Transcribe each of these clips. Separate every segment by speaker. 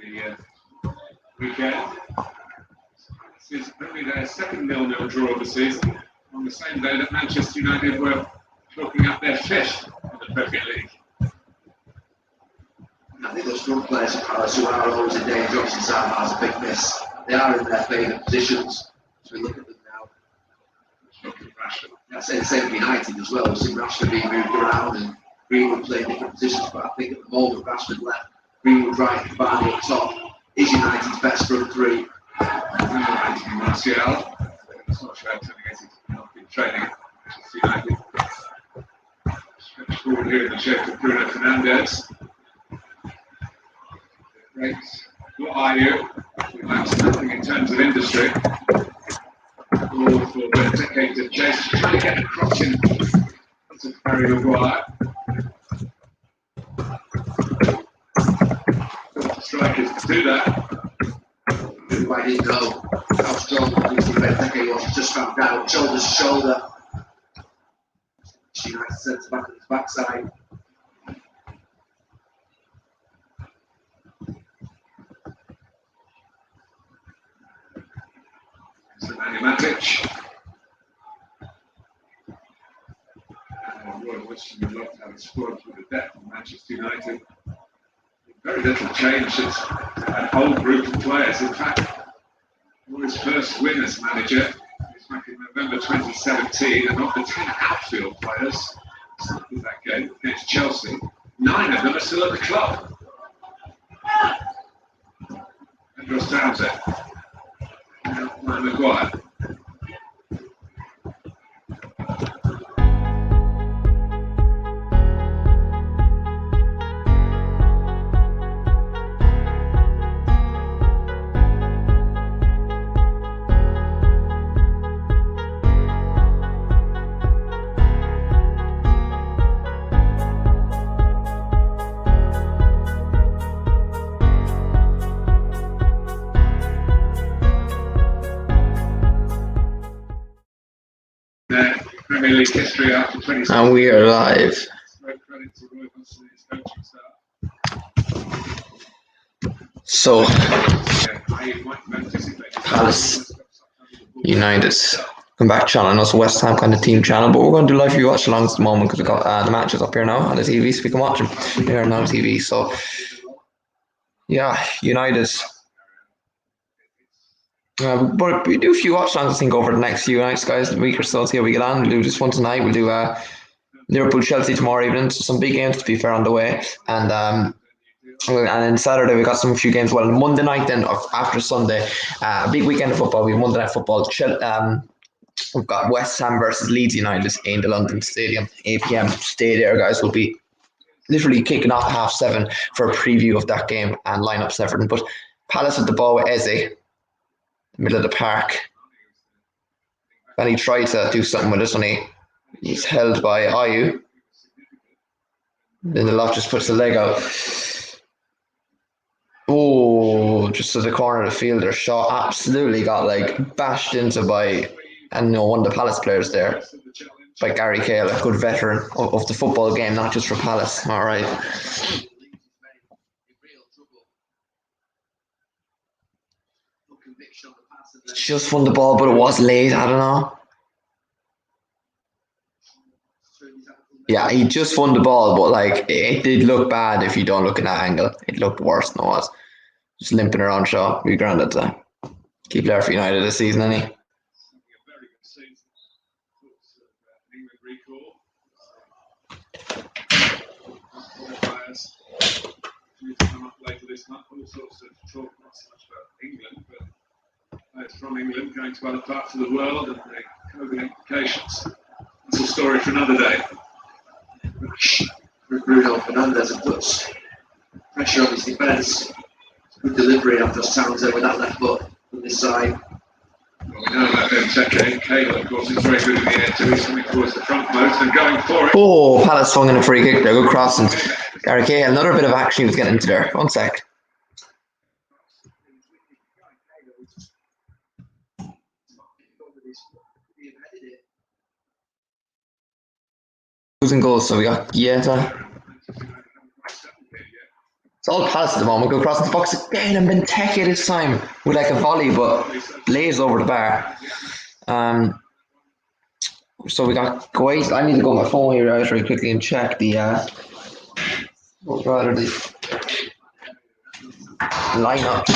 Speaker 1: the weekend. This is only their second 0-0 draw of the season, on the same day that Manchester United were chalking up their fifth in the Premier League.
Speaker 2: I think those front players of Palace who are always in danger, obviously Sam has a big miss. They are in their favourite positions, as we look at them now. I say the same for United as well. We've seen Rashford being moved around and Greenwood playing different positions, but I think at the moment Rashford left, Greenwood right, and Vardy up top is United's best front three.
Speaker 1: Martial, it's not sure how to not been training at Manchester United. Stretch forward here in the shape of Bruno Fernandes. Great. What are you? That's nothing in terms of industry. All for Benteke to chase, trying to get across in to Harry Maguire. Strikers to do that.
Speaker 2: I didn't know how strong Benteke was. Just found out shoulder to shoulder. United centre back on his backside.
Speaker 1: Matic. Roy Hodgson would love to have a squad with the depth of Manchester United. Very little change since that whole group of players. In fact, Roy's first win as manager was back in November 2017, and of the 10 outfield players in that game against Chelsea, 9 of them are still at the club. Andros Townsend. Now, Maguire. Premier League history after 20.
Speaker 3: And we are live. So, Palace United come back channel. I know it's a West Ham kind of team channel, but we're going to do live view watch alongs at the moment because we've got the matches up here now on the TV, so we can watch them here on the TV. So, yeah, United. But we do a few watch alongs, I think, over the next few nights, guys, the week or so, see how we get on. We'll do this one tonight. We'll do Liverpool Chelsea tomorrow evening. So some big games, to be fair, on the way. And then Saturday we got some few games. Well, Monday night then after Sunday, a big weekend of football. We have Monday night football. We've got West Ham versus Leeds United in the London Stadium, 8 p.m. Stay there, guys. We'll be literally kicking off at 7:30 for a preview of that game and lineups and everything. But Palace with the ball with Eze, middle of the park. And he tried to do something with it, and he's held by Ayew. Then the lock just puts the leg out. Oh, just to the corner of the field, their shot absolutely got like bashed into by, and one of the Palace players there, by Gary Cahill, a good veteran of the football game, not just for Palace. All right. Just won the ball, but it was late. I don't know. Yeah, he just won the ball, but like it did look bad if you don't look at that angle. It looked worse than it was. Just limping around Shaw. We grounded to keep player for United this season, any.
Speaker 1: Later this month, all sorts of talk, not so much about England, but players from England going to other parts of the world and the COVID implications. That's a story for another day.
Speaker 2: Bruno Fernandes and puts pressure on his defence. Good delivery off Andros Townsend with that left foot on this side.
Speaker 1: Well, we know about Benteke. Cahill, of course, is very good in the air too. He's coming towards the front post and going for it.
Speaker 3: Oh, Palace swung in a free kick there. Good cross. And Gary Cahill, another bit of action he was getting into there. 1 sec. Losing goals, so we got Yeta. It's all Palace at the moment. Go across the box again, and Benteke this time with like a volley, but lays over the bar. So we got Kuwait. I need to go on my phone here out very quickly and check the lineup.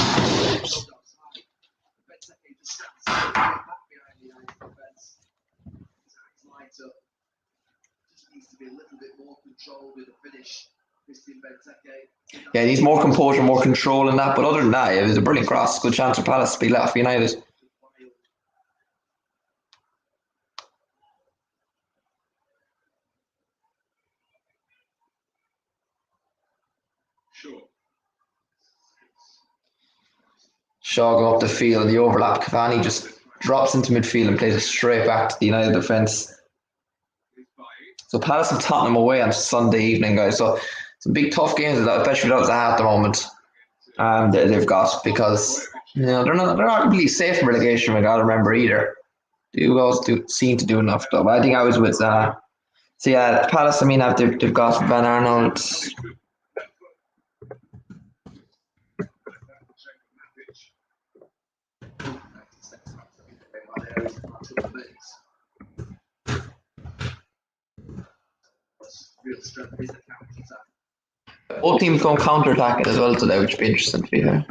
Speaker 3: Yeah, he needs more composure, more control in that. But other than that, it was a brilliant cross. Good chance for Palace to be let off United. Shaw go up the field, the overlap. Cavani just drops into midfield and plays it straight back to the United defence. So Palace and Tottenham away on Sunday evening, guys. So some big tough games, especially those at the moment. They've got because they're not really safe from relegation. We got to remember either. They always seem to do enough though. But I think I was with so yeah, Palace. I mean, they've got Van Arnold. Both teams going counter-attack it as well today, which would be interesting to be fair.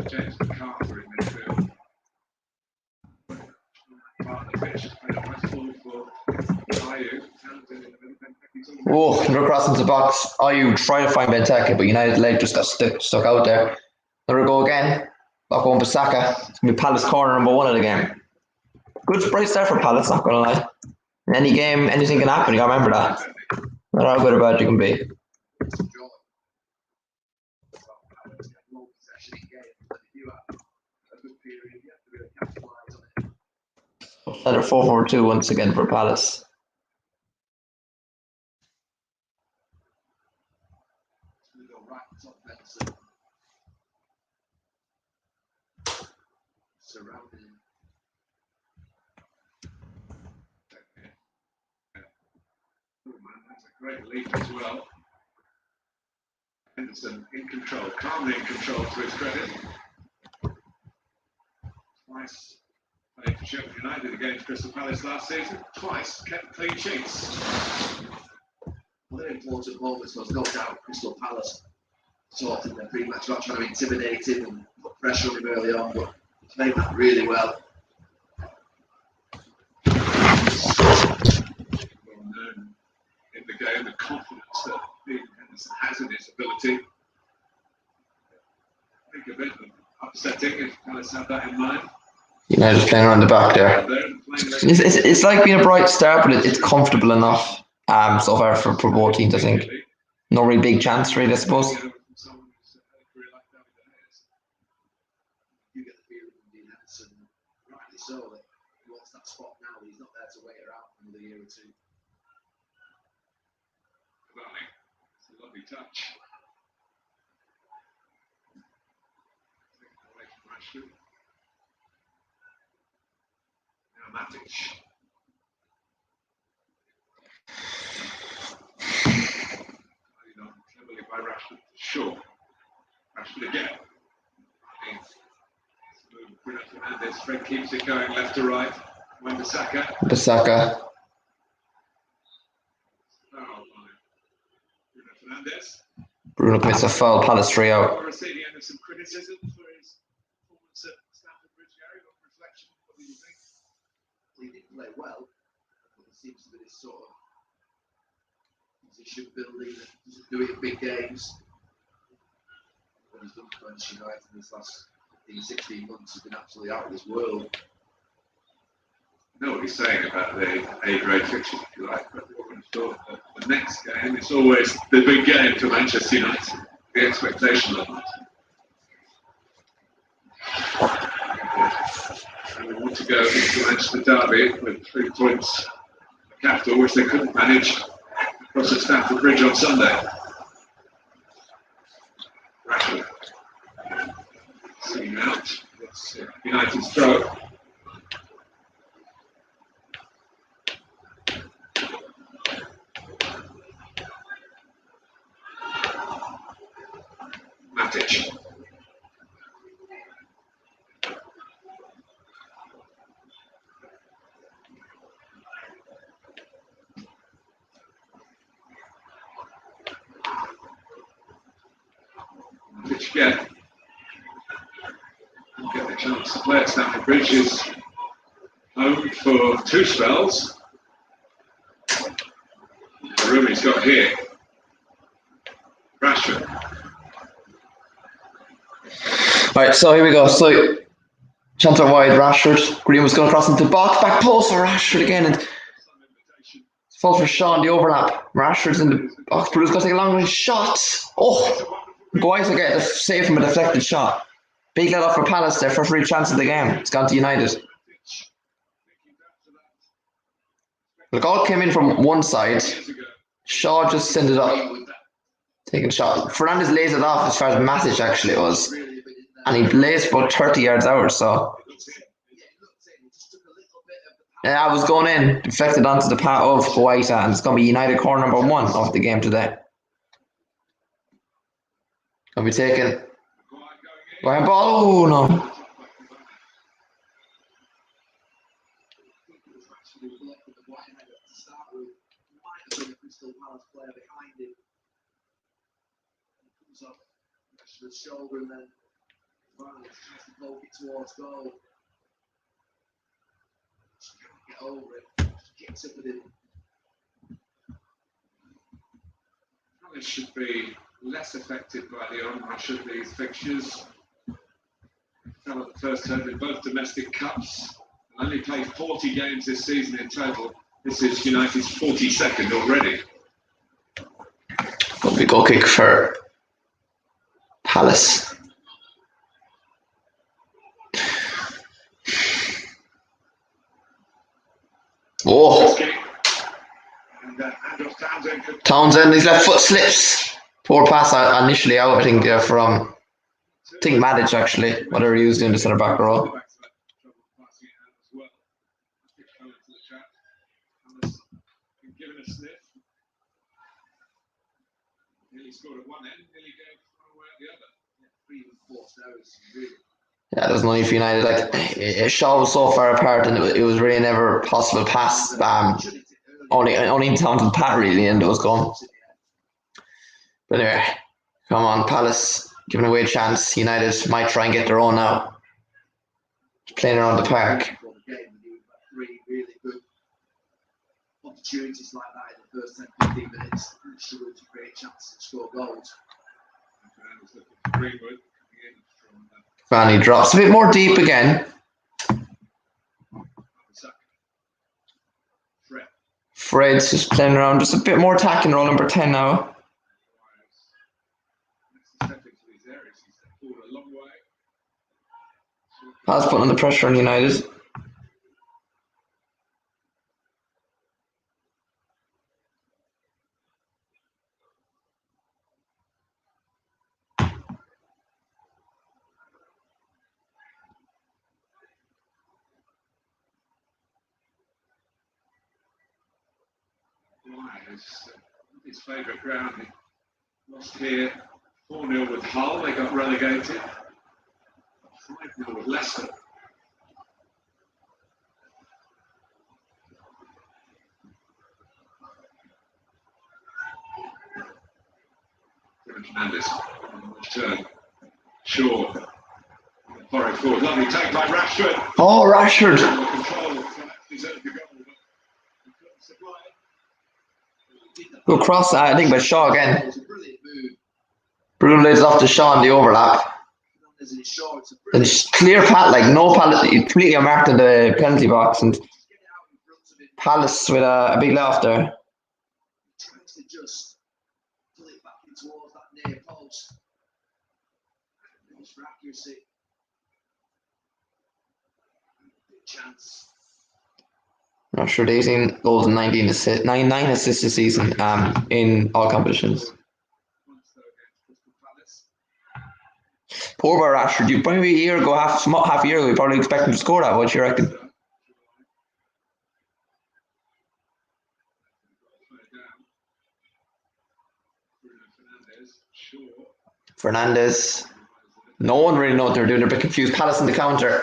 Speaker 1: James McCarthy in midfield.
Speaker 3: Oh, another cross into the box. You try to find Benteke, but United leg just got stuck out there. Another go again. Back on Bissaka. It's going to be Palace corner number 1 of the game. Good bright start for Palace, not going to lie. In any game, anything can happen, you got to remember that. No matter how good or bad you can be. Another 4-4-2 once again for Palace.
Speaker 1: That's a great leap as well. Henderson in control, calmly in control to his credit. Twice played for Sheffield United against Crystal Palace last season. Twice kept clean sheets.
Speaker 2: Well, they're important moments, there's no doubt Crystal Palace sorted their pre-match, not trying to intimidate him and put pressure on him early on, but played that really well.
Speaker 1: In the game, the confidence that Henderson has in his ability. I think a bit upsetting if Palace had that in mind.
Speaker 3: Just playing around the back there. It's like being a bright start, but it's comfortable enough so far for both teams, I think. No really big chance, really, I suppose.
Speaker 2: You get the feeling from Dean Henderson, rightly so, that he wants that spot now, he's not there to wait around for another year or two.
Speaker 1: It's a lovely touch. Now Matic. Cleverly by Rashford. Sure. Rashford again. Bruno Fernandes. Fred keeps it going left to right.
Speaker 3: Bissaka. Bruno commits a foul, Palace 3 out.
Speaker 1: Receiving some criticism for his performance at Stamford Bridge, Gary. What reflection? What do you think?
Speaker 2: He didn't play well, but it seems to be this sort of position building that doesn't do it in big games. What he's done for Manchester United in this last 15, 16 months has been absolutely out of this world.
Speaker 1: I know what he's saying about the A-grade fixtures, if you like, but what would have thought that the next game, it's always the big game for Manchester United, the expectation level. And we want to go into Manchester Derby with 3 points capital, which they couldn't manage across at Stamford Bridge on Sunday. Rashford. Seen out. It's United's throw. Matic. Matic again. Get the chance to play at Stamford Bridge is home for 2 spells. The room he's got here. Rashford.
Speaker 3: Right, so here we go. So chance are wide, Rashford. Green was going to cross into the box, back post for Rashford again, and falls for Sean, the overlap. Rashford's in the box, but he's going to take a long range shot. Oh, Boys will get a save from a deflected shot. Big let off for Palace there, first real chance of the game. It's gone to United. Look, all came in from one side. Shaw just sent it up. Taking a shot. Fernandes lays it off as far as Matic actually it was. And he lays about 30 yards out, so. Yeah, I was going in, deflected onto the path of Guaita, and it's going to be United corner number 1 of the game today. Going to be taken. Going ball. Oh, no.
Speaker 2: Shoulder and then tries to poke it towards goal. Just can't get over it. Just kicks it with it.
Speaker 1: Palace should be less affected by the onrush of these fixtures. Fell at the first turn in both domestic cups. Only played 40 games this season in total. This is United's 42nd already.
Speaker 3: Big goal kick for Palace. Oh, Townsend, his left foot slips. Poor pass initially out, I think, from Matic actually, whatever he used in the centre back role. Yeah, there's no need for United. Like Shaw was so far apart, and it was really never possible pass. Only Townsend Pat really, and it was gone. But anyway, come on, Palace giving away a chance. United might try and get their own now. Playing around the park.
Speaker 2: Three really good opportunities like that in the first 10-15 minutes. Struggled to create chances and score goals.
Speaker 3: Vanny drops a bit more deep again. Fred's just playing around, just a bit more attacking role, number 10 now. Has putting the pressure on United.
Speaker 1: His favourite ground. He lost here 4-0 with Hull, they got relegated. 5-0 with Leicester. Fernandes on the turn. Shaw. Forward, lovely take by Rashford.
Speaker 3: Oh, Rashford. Go cross, I think, by Shaw again. Bruno lays it off to Shaw in the overlap. And clear Pat, like no Palace, completely unmarked in the penalty box, and Palace with a big laugh there.
Speaker 2: Tries to just pull it back in towards that near post. For accuracy. chance.
Speaker 3: Rashford 18 goals and 19 assists, nine assists this season in all competitions. Poor by Rashford. You probably a year ago, half a year ago, we probably expect him to score that. What do you reckon? Fernandes. No one really knows what they're doing. They're a bit confused. Palace in the counter.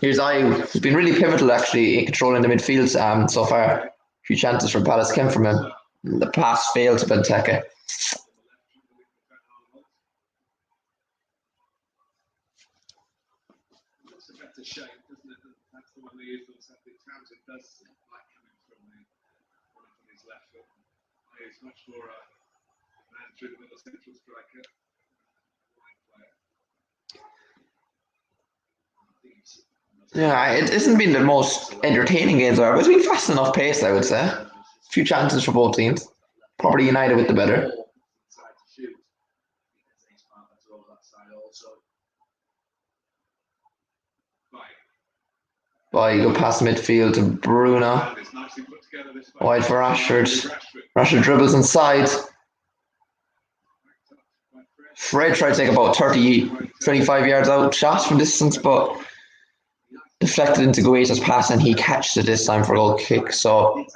Speaker 3: Here's Ayew, who's been really pivotal actually in controlling the midfield so far. A few chances from Palace came from him. The pass failed to Benteke.
Speaker 1: Better shape, doesn't it? That's the one they use on Saturday. Townsend does like coming from his left foot. He's much more a man through the middle central striker.
Speaker 3: Yeah, it hasn't been the most entertaining games ever, but it's been fast enough paced, I would say. A few chances for both teams. Probably United with the better. Boy, you go past midfield to Bruno. Wide for Rashford. Rashford dribbles inside. Fred tried to take about 25 yards out shot from distance, but deflected into Guaita's pass and he catches it this time for a goal kick. So,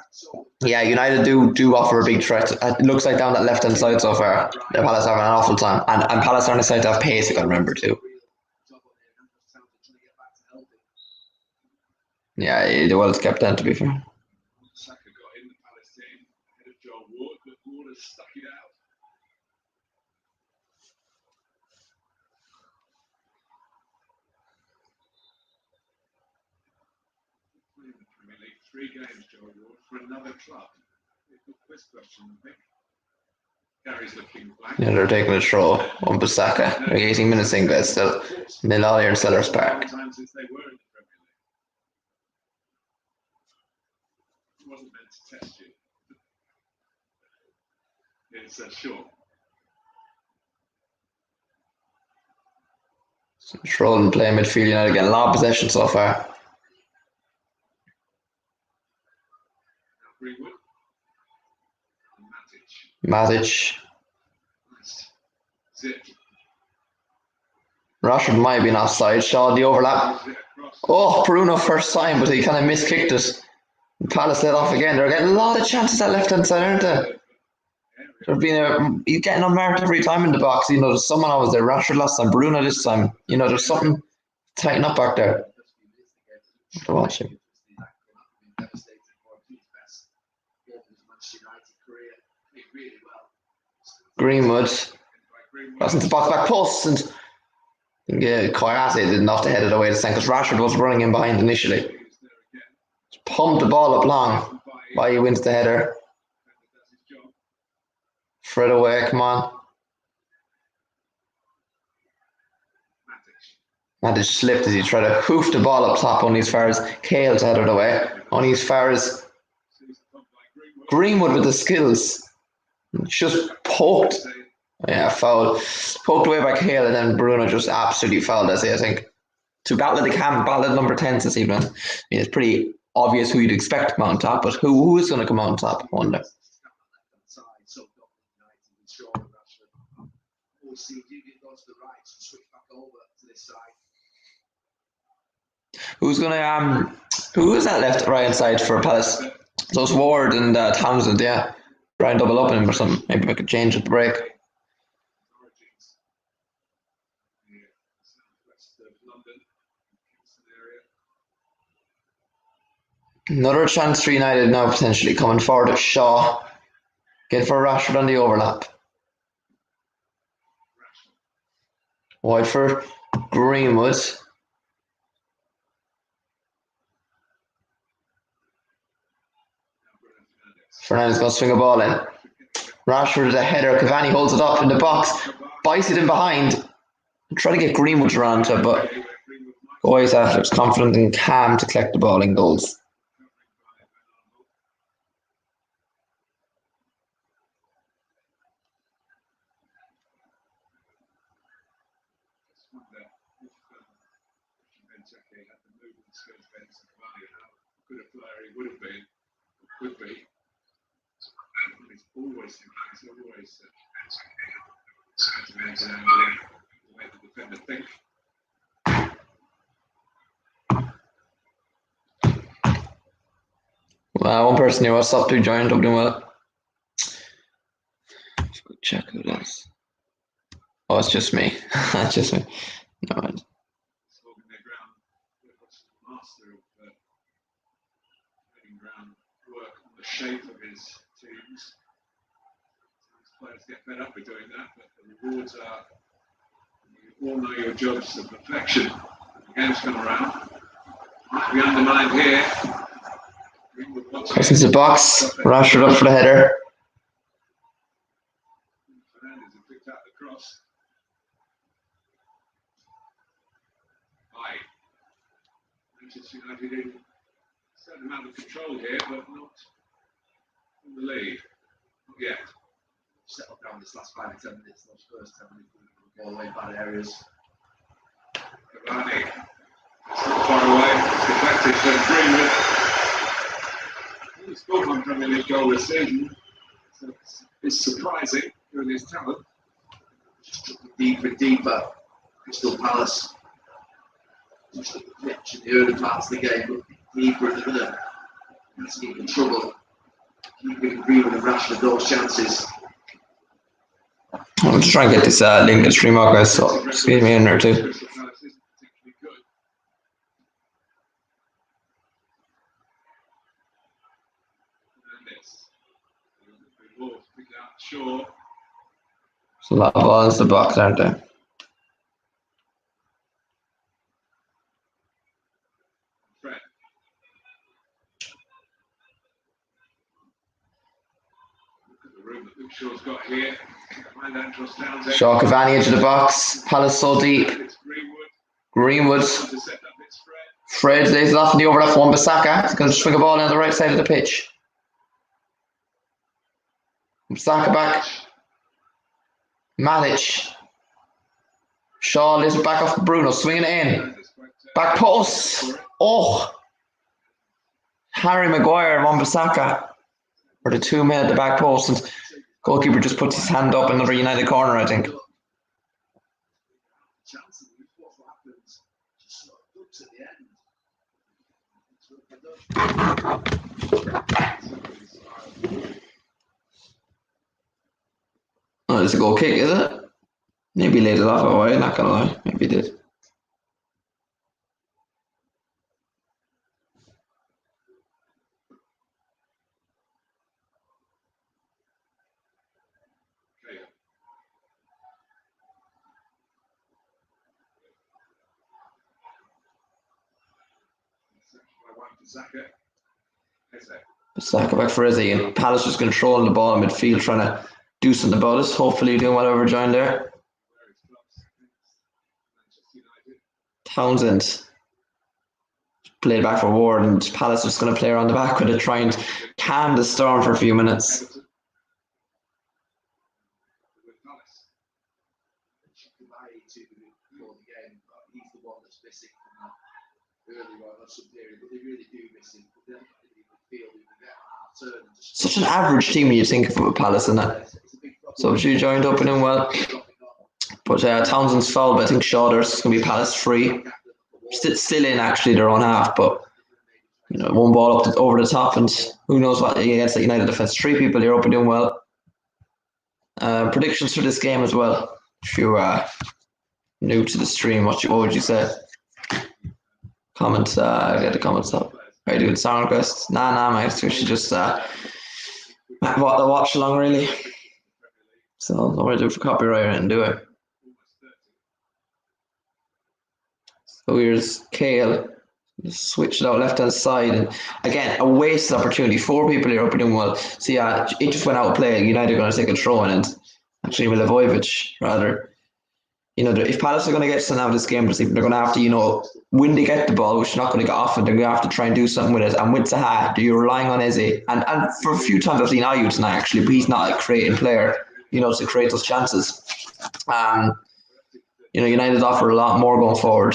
Speaker 3: yeah, United do offer a big threat. It looks like down that left-hand side so far. The Palace having an awful time. And Palace are on the side to have pace, I got to remember too. Yeah, they well kept that, to be fair.
Speaker 1: Saka got in the Palace team ahead of John Ward, but Ward has stuck it out. Playing the Premier League 3 games, John Ward, for another club. Good quiz question, I think. Gary's looking blank.
Speaker 3: Yeah, they're taking a throw on Bissaka. Like 18 minutes in, but still nil all here in Sellers Park.
Speaker 1: Times since they were in the Premier League. It wasn't meant to test you. It's sure.
Speaker 3: Throw and play midfield United again. A lot of possession so far.
Speaker 1: Greenwood.
Speaker 3: Matic.
Speaker 1: Nice. Zip.
Speaker 3: Rashford might have been offside. Shaw, the overlap. Oh, Bruno first time, but he kind of miskicked it. Palace let off again. They're getting a lot of chances at left hand side, aren't they? He's getting unmarked every time in the box. You know, there's someone always there. Rashford last time, Bruno this time. You know, there's something tighten up back there. To watch him. Greenwood crossing the box back post, and Koyate didn't have to head it away to stand because Rashford was running in behind initially. Just pumped the ball up long. Why he wins the header. Fred away, come on. Matic slipped as he tried to hoof the ball up top only as far as Cale's headed away. Only as far as Greenwood with the skills. Just poked. Yeah, foul. Poked away by Cale and then Bruno just absolutely fouled, I think. To battle the camp, battle number 10 this evening. I mean, it's pretty obvious who you'd expect to come out on top, but who is going to come out on top, I wonder. Who's gonna who is that left right hand side for Palace? So it's Ward and Townsend, yeah. Try and double up on him or something. Maybe we could change at the break. Another chance for United now potentially coming forward. Shaw. Get for Rashford on the overlap. Wide for Greenwood. Fernandes going to swing a ball in. Rashford with a header. Cavani holds it up in the box. Bites it in behind. Try to get Greenwood around to it, but Goyta looks confident and calm to collect the ball in goals.
Speaker 1: how good a player he would have been, or could be. And he's always thinking, he's always to make the defender think.
Speaker 3: One person here, what's up, who joined up doing well. Let's go check who it is. Oh, it's just me. It's just me. No mind.
Speaker 1: Holding their ground, master of making ground work on the shape of his teams. His players get fed up with doing that, but the rewards are, you all know your jobs to perfection. The games come around. Might be undermined here.
Speaker 3: This is a box. Rashford up for the header.
Speaker 1: Fernandez has picked out the cross. Aye. Manchester United in a certain amount of control here, but not in the lead. Not yet.
Speaker 2: Settled down this last 5 to 10 minutes, those first 10 minutes, all the way bad areas.
Speaker 1: Cavani. It's not far away. It's deflected for Greenwood. He's scored one Premier League goal this season. So it's surprising given his talent.
Speaker 2: Just deeper and deeper. Crystal Palace. Just the pitch in the early parts of the game, but deeper in the minute. That's keeping trouble. Keeping Greenwood and Rashford those chances.
Speaker 3: I'm just trying to get this link to stream out, guys, so just give me in there too. There's a lot of balls in the box, aren't there?
Speaker 1: Shaw's got here.
Speaker 3: Shaw, Cavani into the box. Palace so deep. Greenwood. Fred lays it off in the overlap for Wan-Bissaka. He's going to swing a ball down the right side of the pitch. Wan-Bissaka back. Matic. Shaw lays it back off Bruno, swinging it in. Back post. Oh. Harry Maguire and Wan-Bissaka are the two men at the back post, and goalkeeper just puts his hand up another United corner, I think. Oh, it's a goal kick, is it? Maybe he laid it off away, not gonna lie. Maybe he did. Saka back for Izzy, and Palace just controlling the ball in midfield, trying to do something about it. Hopefully doing whatever joined there. Townsend played back for Ward, and Palace just going to play around the back with it, try and calm the storm for a few minutes. Such an average team when you think of Palace in that. So she joined up and in well. But Townsend's fouled, but I think Shawder's going to be Palace free. Still in actually their own half, but you know, one ball up over the top, and who knows what against the United defence. 3 people here up and doing well. Predictions for this game as well. If you're new to the stream, what would you say? Comment, get the comments up. Are you doing sound requests? Nah, mate. We should just watch along really. So no way to do for copyright and do it. So here's Kale. Switch it out left hand side, and again a wasted opportunity. 4 people here up and doing well. So yeah, it just went out of play. United are going to take a throw in, and actually Milivojevic rather. You know, if Palace are going to get something out of this game this evening, they're going to have to, you know, when they get the ball, which is not going to get often, they're going to have to try and do something with it. And with Zaha, you're relying on Eze. And for a few times I've seen Ayew tonight, actually, but he's not a creating player, you know, to create those chances. You know, United offer a lot more going forward.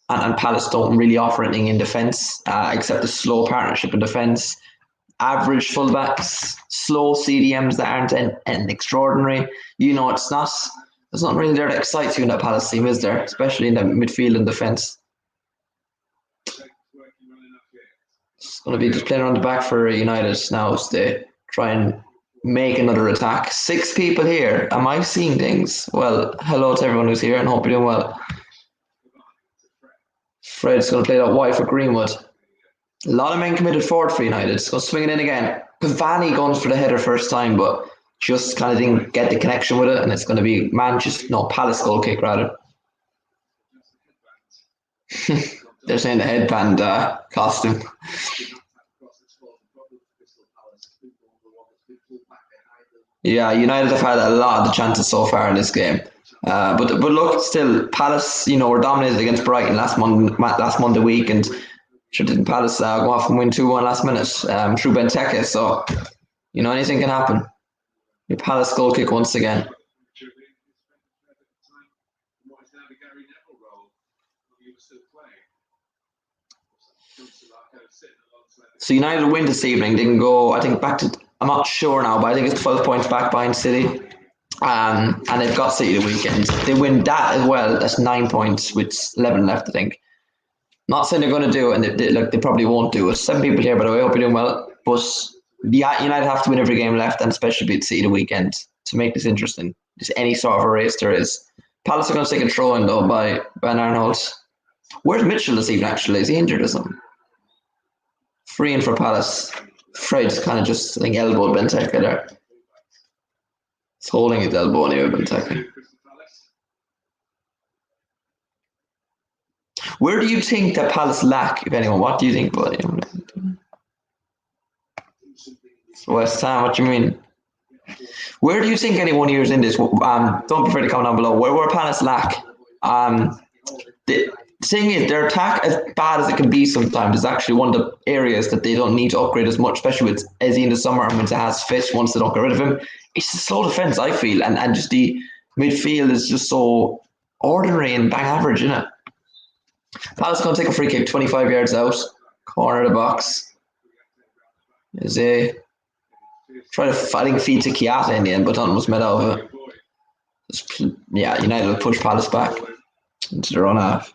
Speaker 3: and Palace don't really offer anything in defence except a slow partnership in defence. Average fullbacks, slow CDMs that aren't an extraordinary. It's not. There's not really there that excites you in that Palace team, is there? Especially in the midfield and defence. It's going to be just playing around the back for United now as they try and make another attack. 6 people here. Am I seeing things? Well, hello to everyone who's here and hope you're doing well. Fred's going to play that wide for Greenwood. A lot of men committed forward for United. It's going to swing it in again. Cavani goes for the header first time, but just kind of didn't get the connection with it, and it's going to be Palace goal kick rather. They're saying the headband costume. Yeah, United have had a lot of the chances so far in this game. But look, still, Palace, were dominated against Brighton last Monday week, and sure didn't Palace go off and win 2-1 last minute through Benteke. So, anything can happen. Your Palace goal kick once again. So United win this evening. They can go, I think, back to, I'm not sure now, but I think it's 12 points back behind City. And they've got City the weekend. They win that as well. That's 9 points with 11 left, I think. Not saying they're going to do it, and they probably won't do it. 7 people here, by the way. I hope you're doing well. But United have to win every game left, and especially beat City the weekend to make this interesting. Just any sort of a race there is. Palace are going to take a throw in though by Van Arnold. Where's Mitchell this evening? Actually, is he injured or something? Free in for Palace. Fred's kind of just, I think, elbowed Benteke there. He's holding his elbow anyway, Benteke. Where do you think that Palace lack, if anyone? What do you think, buddy? West Ham, what do you mean? Where do you think anyone here is in this? Don't be afraid to comment down below. Where Palace lack? The thing is, their attack, as bad as it can be sometimes, is actually one of the areas that they don't need to upgrade as much, especially with Eze in the summer and when Zaha's fit once they don't get rid of him. It's a slow defence, I feel, and just the midfield is just so ordinary and bang average, isn't it? Palace going to take a free kick 25 yards out, corner of the box. Eze try to fighting feed to Kiata in the end, but nothing was made out of it. United will push Palace back into their own half.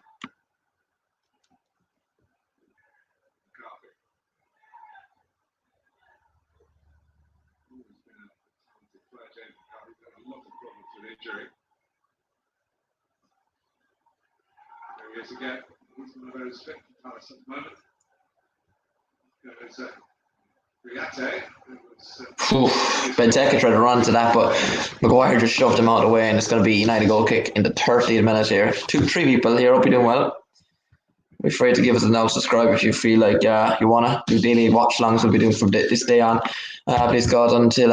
Speaker 1: Again, he's one of those fit for Palace at the moment.
Speaker 3: Benteke tried to run to that, but Maguire just shoved him out of the way, and it's going to be United goal kick in the 30th minute here. 3 people here. Hope you're doing well. Be afraid to give us a note, subscribe if you feel like you want to do daily watch-alongs. We'll be doing from this day on. Please God, until,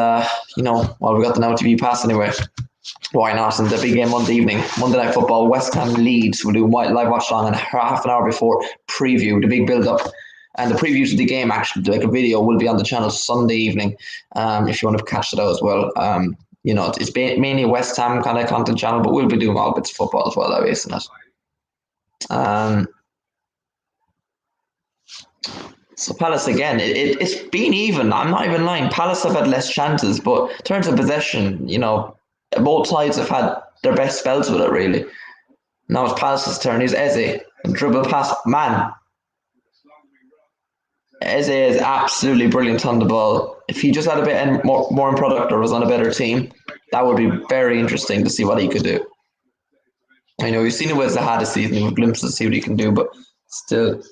Speaker 3: we got the Now TV pass anyway. Why not? And the big game Monday evening, Monday Night Football, West Ham Leeds. We'll do live watch along and half an hour before preview, the big build up. And the previews of the game, actually, like a video, will be on the channel Sunday evening if you want to catch it out as well. It's mainly a West Ham kind of content channel, but we'll be doing all bits of football as well, isn't it? So Palace again, it's been even. I'm not even lying. Palace have had less chances, but in terms of possession, both sides have had their best spells with it, really. Now it's Palace's turn. Here's Eze. And dribble past. Man. Eze is absolutely brilliant on the ball. If he just had a bit more in product or was on a better team, that would be very interesting to see what he could do. I know we've seen it with Zaha this season. We've glimpses to see what he can do, but still.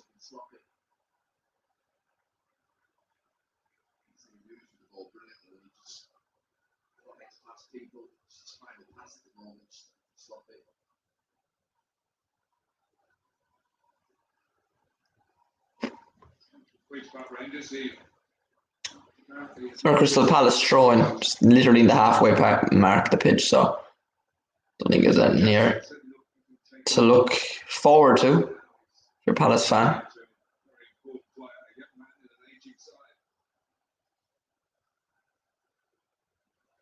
Speaker 3: So Crystal Palace throwing just literally in the halfway mark of the pitch, so don't think there's anything here to look forward to if you're a Palace fan.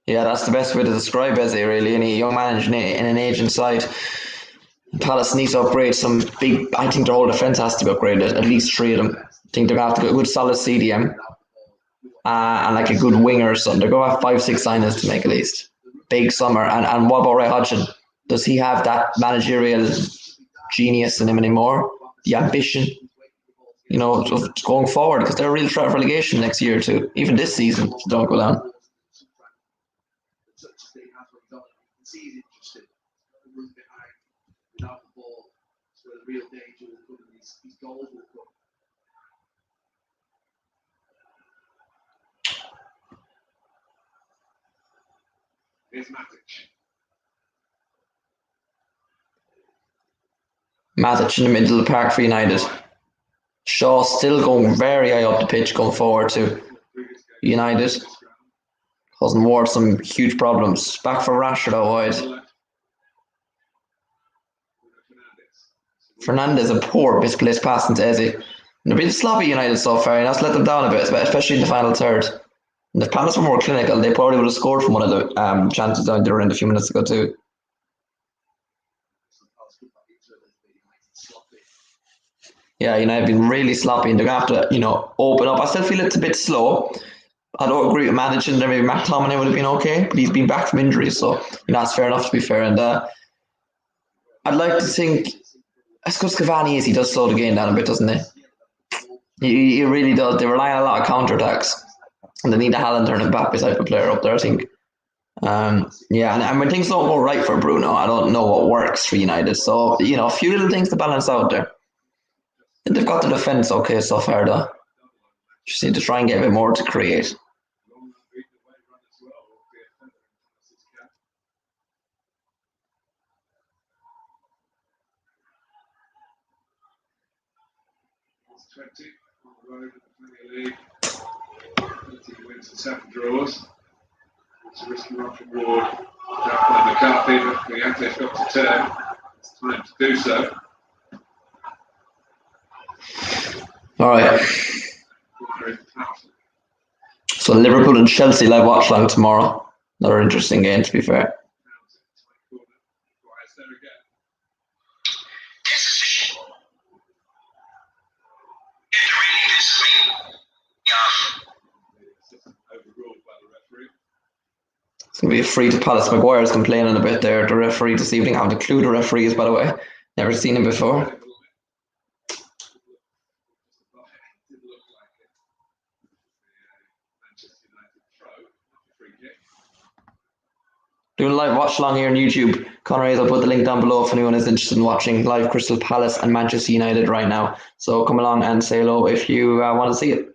Speaker 3: Yeah, that's the best way to describe Eze, really. Any young man in an aging side. Palace needs to upgrade some big. I think their whole defence has to be upgraded. At least three of them. I think they're gonna have to get a good solid CDM and like a good winger or something. They're gonna have 5-6 signings to make at least. Big summer. And what about Ray Hodgson? Does he have that managerial genius in him anymore? The ambition, of going forward, because they're a real threat of relegation next year too. Even this season, if they don't go down.
Speaker 1: Here's Matic.
Speaker 3: Matic in the middle of the park for United. Shaw still going very high up the pitch going forward to United. Causing Ward some huge problems. Back for Rashford out wide. Fernandez a poor misplaced pass into Eze. And they've been sloppy United so far, and that's let them down a bit, especially in the final third. And if Palace were more clinical, they probably would have scored from one of the chances down there in a few minutes ago too. Yeah, United have been really sloppy, and they're going to have to, open up. I still feel it's a bit slow. I don't agree with managing there. Maybe McTominay would have been okay, but he's been back from injury, so that's fair enough to be fair. And I'd like to think, I suppose Cavani he does slow the game down a bit, doesn't he? He really does. They rely on a lot of counter-attacks, and they need a Haaland or an Mbappe type of player up there, I think. And when things don't go right for Bruno, I don't know what works for United. So, a few little things to balance out there. And they've got the defence okay so far, though. Just need to try and get a bit more to create.
Speaker 1: On the road in the Premier League. 18 wins and 7 draws. It's a risky one from Ward. Down by McCarthy, but the Yankees got to turn. It's time to do so.
Speaker 3: All right. So Liverpool and Chelsea live Watchalong tomorrow. Another interesting game, to be fair. It's going to be a free to Palace. Maguire's complaining a bit there. The referee this evening. I haven't a clue who the referee is, by the way. Never seen him before. Doing a live watch along here on YouTube. Conor Hayes, I'll put the link down below if anyone is interested in watching live Crystal Palace and Manchester United right now. So come along and say hello if you want to see it.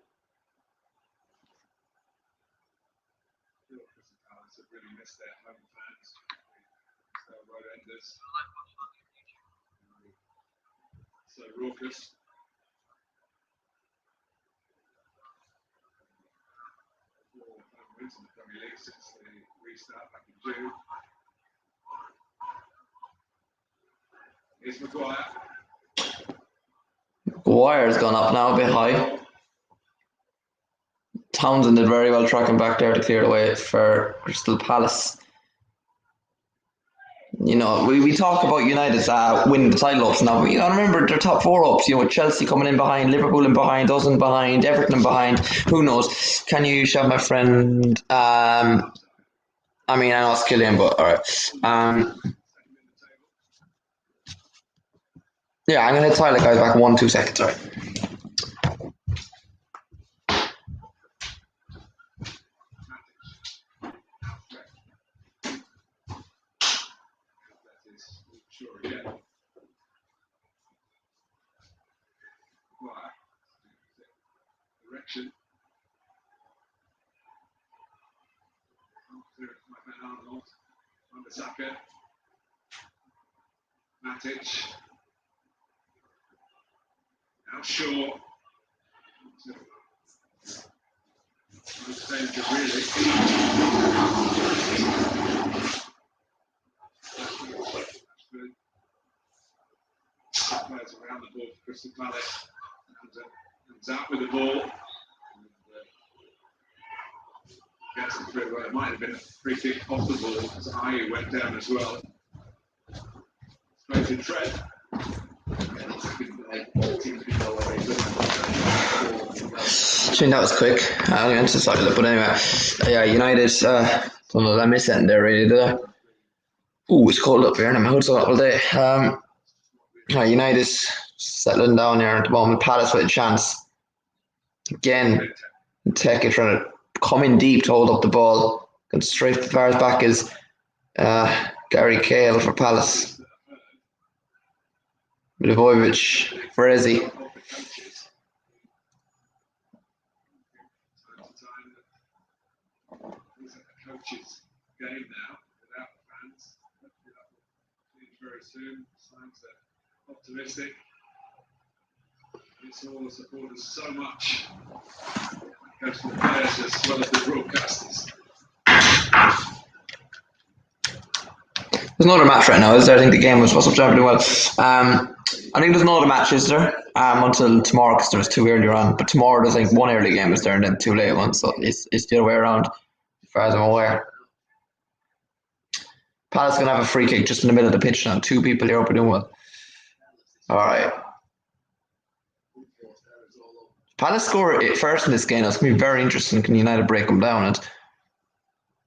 Speaker 1: So raucous. Wins in the Premier League since the restart back in June. Here's Maguire.
Speaker 3: Maguire's gone up now a bit high. Townsend did very well tracking back there to clear the way for Crystal Palace. We talk about United's winning the title ups now, but remember their top 4 ups, with Chelsea coming in behind, Liverpool in behind, us in behind, Everton in behind. Who knows? Can you shout my friend? I know it's Killian, but alright. I'm gonna hit Tyler guys back 1-2 seconds, alright.
Speaker 1: Direction. Arnold, Wan-Bissaka, Matic. Now Shaw. No danger really. Players around the ball for Crystal Palace. Comes out with the ball. Gets it through. Well, it might have been a free kick off the ball as Ayew went down as well. Straight with Fred.
Speaker 3: I think that was quick. I only went to side of it, but anyway. Yeah, United, don't know, did I miss anything there really, did I? Ooh, it's cold up here and I'm outside all day. United settling down here at the moment. Palace with a chance. Again, Teke trying to come in deep to hold up the ball. Going straight as far as back as Gary Cahill for Palace. Milivojevic for Eze.
Speaker 1: Coaches game now without fans. Hopefully that will change very soon. Signs are optimistic. It's all the supporters so much. It goes for the players as well as the broadcasters.
Speaker 3: There's no other match right now, is there? I think the game was up pretty well. I think there's no other match, is there? Until tomorrow, because there's two earlier on. But tomorrow there's like one early game, is there, and then two late ones. So it's the other way around, as far as I'm aware. Palace going to have a free kick just in the middle of the pitch now. Two people here up and doing well. All right. Palace score it first in this game. It's going to be very interesting. Can United break them down? And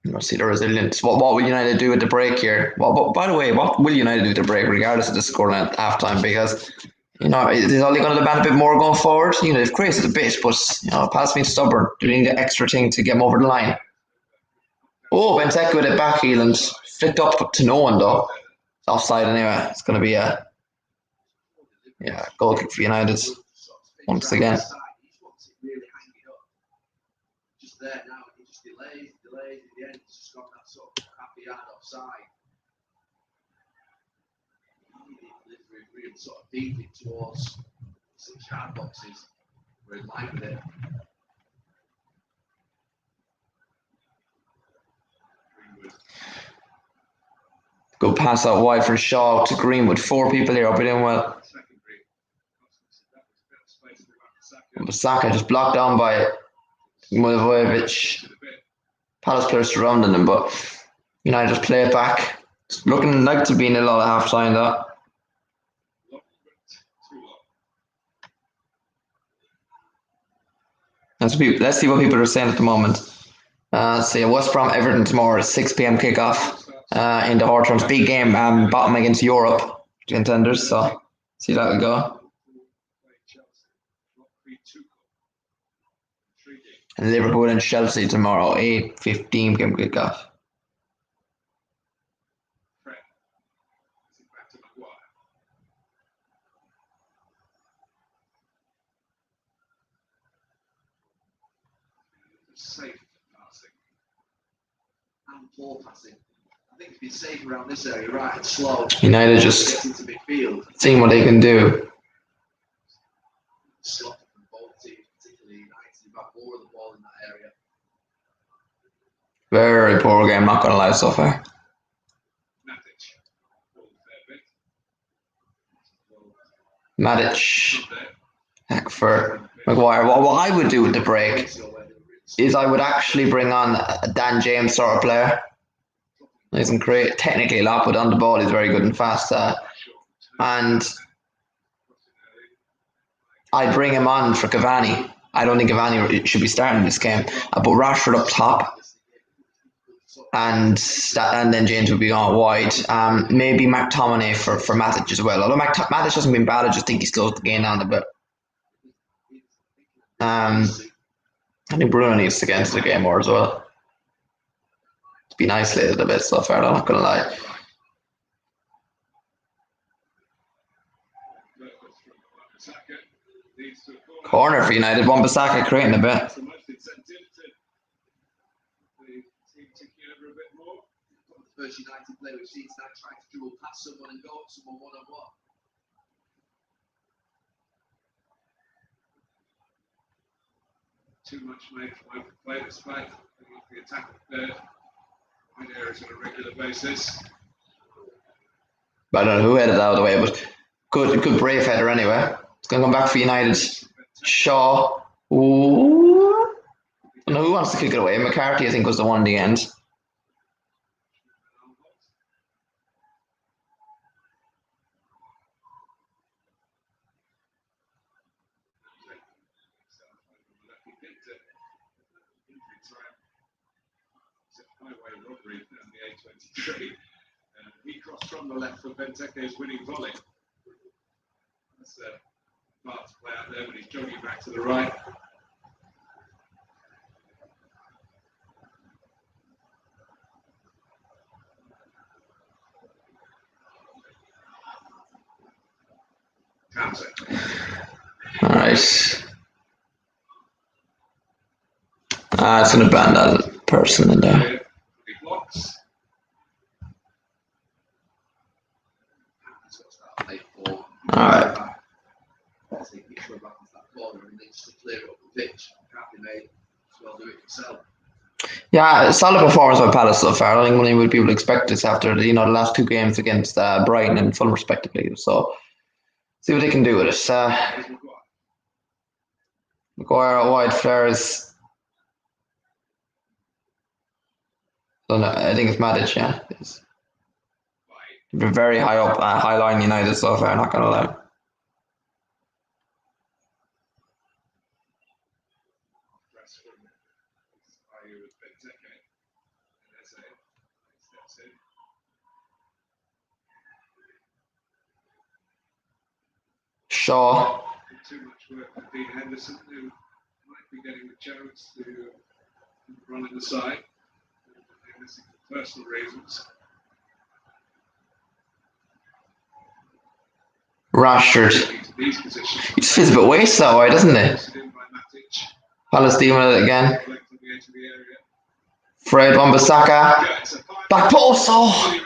Speaker 3: we'll see the resilience. What will United do at the break here? By the way, what will United do at the break, regardless of the score at half-time? Because, is only going to demand a bit more going forward. They've created a bit, but, Palace being stubborn. They need the extra thing to get them over the line. Oh, Benteke with it back heel and flicked up to no one, though. It's offside anyway. It's going to be a goal kick for United once again.
Speaker 2: Just there now, he just delays. In the end, he's just got that sort of happy yard offside. Really sort of deep in towards 6-yard boxes. We're in line with it.
Speaker 3: Go pass out wide for Shaw to Greenwood. 4 people here up and in well. Bissaka just blocked down by Milivojevic. Palace players surrounding him, but United just play it back. It's looking like to be nil all at half time though. Let's see what people are saying at the moment. West Brom Everton tomorrow, 6 p.m. kickoff in the Hawthorns. Big game, bottom against Europe contenders. So see that will go. And Liverpool and Chelsea tomorrow, 8:15 p.m. kickoff.
Speaker 1: Safe passing
Speaker 2: and poor passing. I think it's been safe around this area, right and slow.
Speaker 3: United just seeing what they can do.
Speaker 2: Slot from both teams, particularly United, have got more of the ball in that area.
Speaker 3: Very poor game, not gonna lie so far. Matic. Heck for Maguire. What I would do with the break is I would actually bring on a Dan James sort of player. He isn't great technically a lot, but on the ball he's very good and fast. And I'd bring him on for Cavani. I don't think Cavani should be starting this game. But Rashford up top, and then James would be on wide. Maybe McTominay for Matic as well. Although Matic hasn't been bad, I just think he slows the game down a bit. I think Bruno needs to get into the game more as well. It's been isolated a bit so far, I'm not going to lie. Corner for United, Wan-Bissaka creating a bit.
Speaker 2: The first United player we've seen tonight trying to dribble past someone and go up someone one-on-one.
Speaker 1: Too much made from open play despite the attack of the wide areas on a regular basis.
Speaker 3: I don't know who headed out of the way, but good brave header anyway. It's going to come back for United. Shaw. Ooh. I don't know who wants to kick it away. McCarthy, I think, was the one in the end.
Speaker 1: time. It's a highway robbery down the A23. He crossed from the left for Benteke's winning volley. That's a part to play out there, but he's jogging back to the right.
Speaker 3: All right. It's going to ban that person in there. All right. Yeah, solid performance by Palace so far. I don't think many would people expect this after the last two games against Brighton and Fulham respectively. So see what they can do with it. Maguire, wide, Fleurs. I think it's Matic, yeah. It's been very high up, high line United so far, not going to lie. Shaw.
Speaker 1: Too much work for Dean Henderson, who might be getting the chance to run in the side. For personal reasons.
Speaker 3: Rashford. He just feels a bit wasted that way, doesn't he? Palace dealing with it again. Fred Wan-Bissaka. Back post. Oh.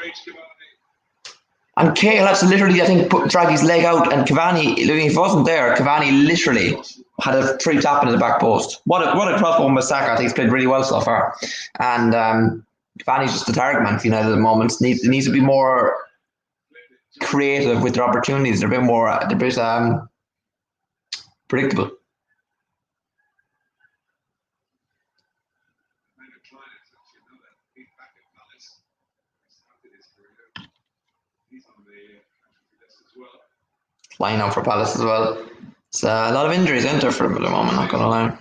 Speaker 3: And Cahill had to literally, I think, drag his leg out, and Cavani, if he wasn't there, Cavani literally had a free tap into the back post. What a cross from Wan-Bissaka. I think he's played really well so far. And Cavani's just the target man for United at the moment. Needs to be more creative with their opportunities. They're a bit predictable. Flying out for Palace as well. It's a lot of injuries enter for him at the moment, not going to lie.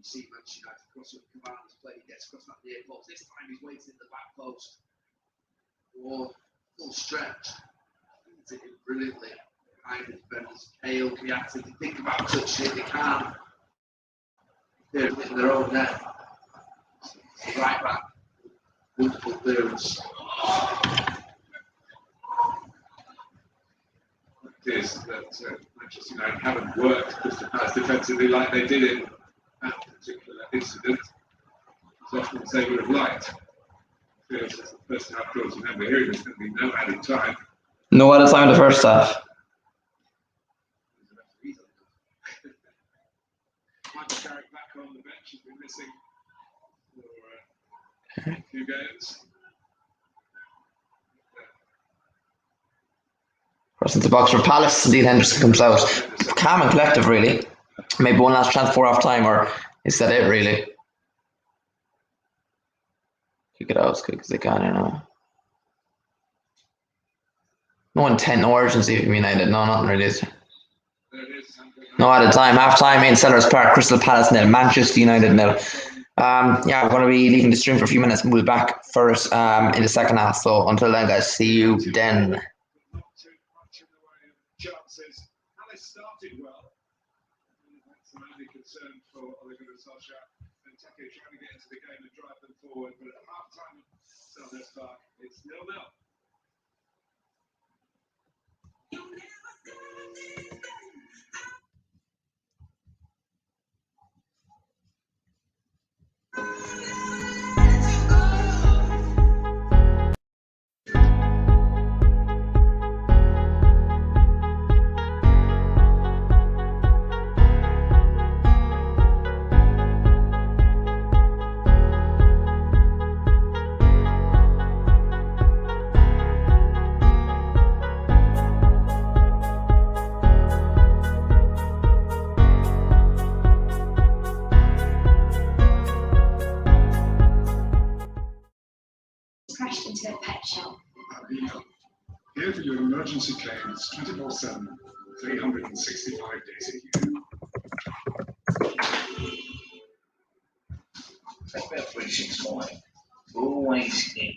Speaker 2: See Manchester United cross up Cavani's play, he gets across that near post. This time he's waiting in the back post. Full stretch. He's it brilliantly behind the defenders. Cahill, Kiati, they think about touching it, they can't. They're in their own net. Right back. Wonderful clearance.
Speaker 1: It is that Manchester United haven't worked Crystal Palace defensively like they did in that particular incident, as often as they would have liked. It feels as the first half draws remember here, there's going to be no added time.
Speaker 3: No added time in the first half.
Speaker 1: Michael Carrick back on the bench, has been missing for a few games.
Speaker 3: Cross into the box for Palace, Dean Henderson comes out. Calm and collective, really. Maybe one last chance before half time, or is that it, really? Kick it out as quick as they can, No intent, no urgency from United. No, nothing really is. No added time. Half time in Sellers Park, Crystal Palace 0, Manchester United 0. We're going to be leaving the stream for a few minutes and we'll be back first in the second half. So until then, guys, see you then.
Speaker 1: Not too much in the way of chances. Palace started well. That's the only concern for Ole Gunnar Solskjaer. Benteke trying to get into the game and drive them forward, but at half time at Sellers Park, it's 0-0.
Speaker 4: Crashed into a pet shop.
Speaker 5: Here for your emergency claims 24/7.
Speaker 1: 365 days a year.
Speaker 5: Take about 365. We're always in.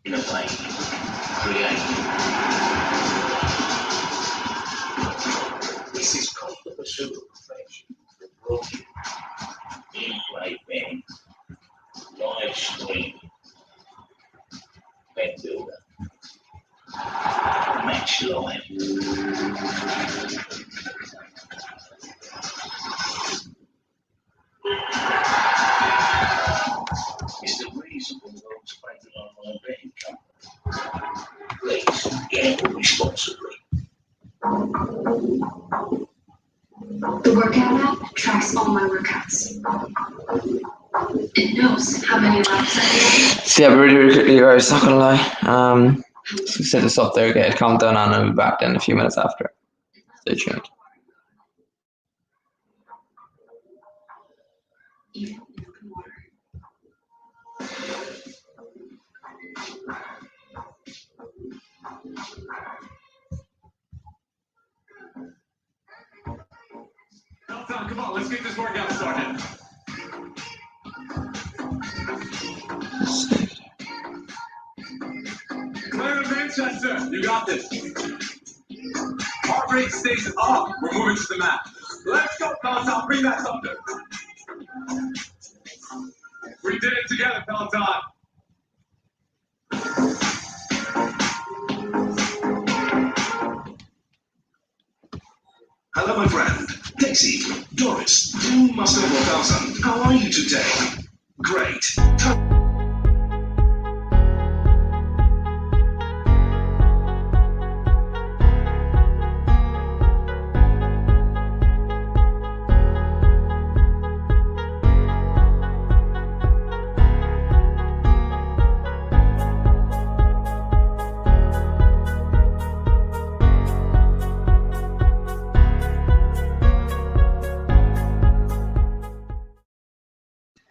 Speaker 5: Innovating, creating. This is called the pursuit of perfection. The broken, in-play bands, live streaming, web builder, Watchalong. It's the reason the world's favorite online betting company. Please gamble responsibly.
Speaker 4: The workout app tracks all my workouts. It knows how many laps I did.
Speaker 3: So yeah, really quickly, guys, not gonna lie. So set this up there, get a countdown on, and I'll be back then a few minutes after. Stay tuned.
Speaker 4: Even milk and water.
Speaker 1: Tom, come on, let's get this workout started. Clear to Manchester, you got this. Heart rate stays up. We're moving to the mat. Let's go, Peloton. Bring that thunder. We did it together, Peloton.
Speaker 6: Hello, my friend. Daisy, Doris, you must know 1000. How are you today? Great.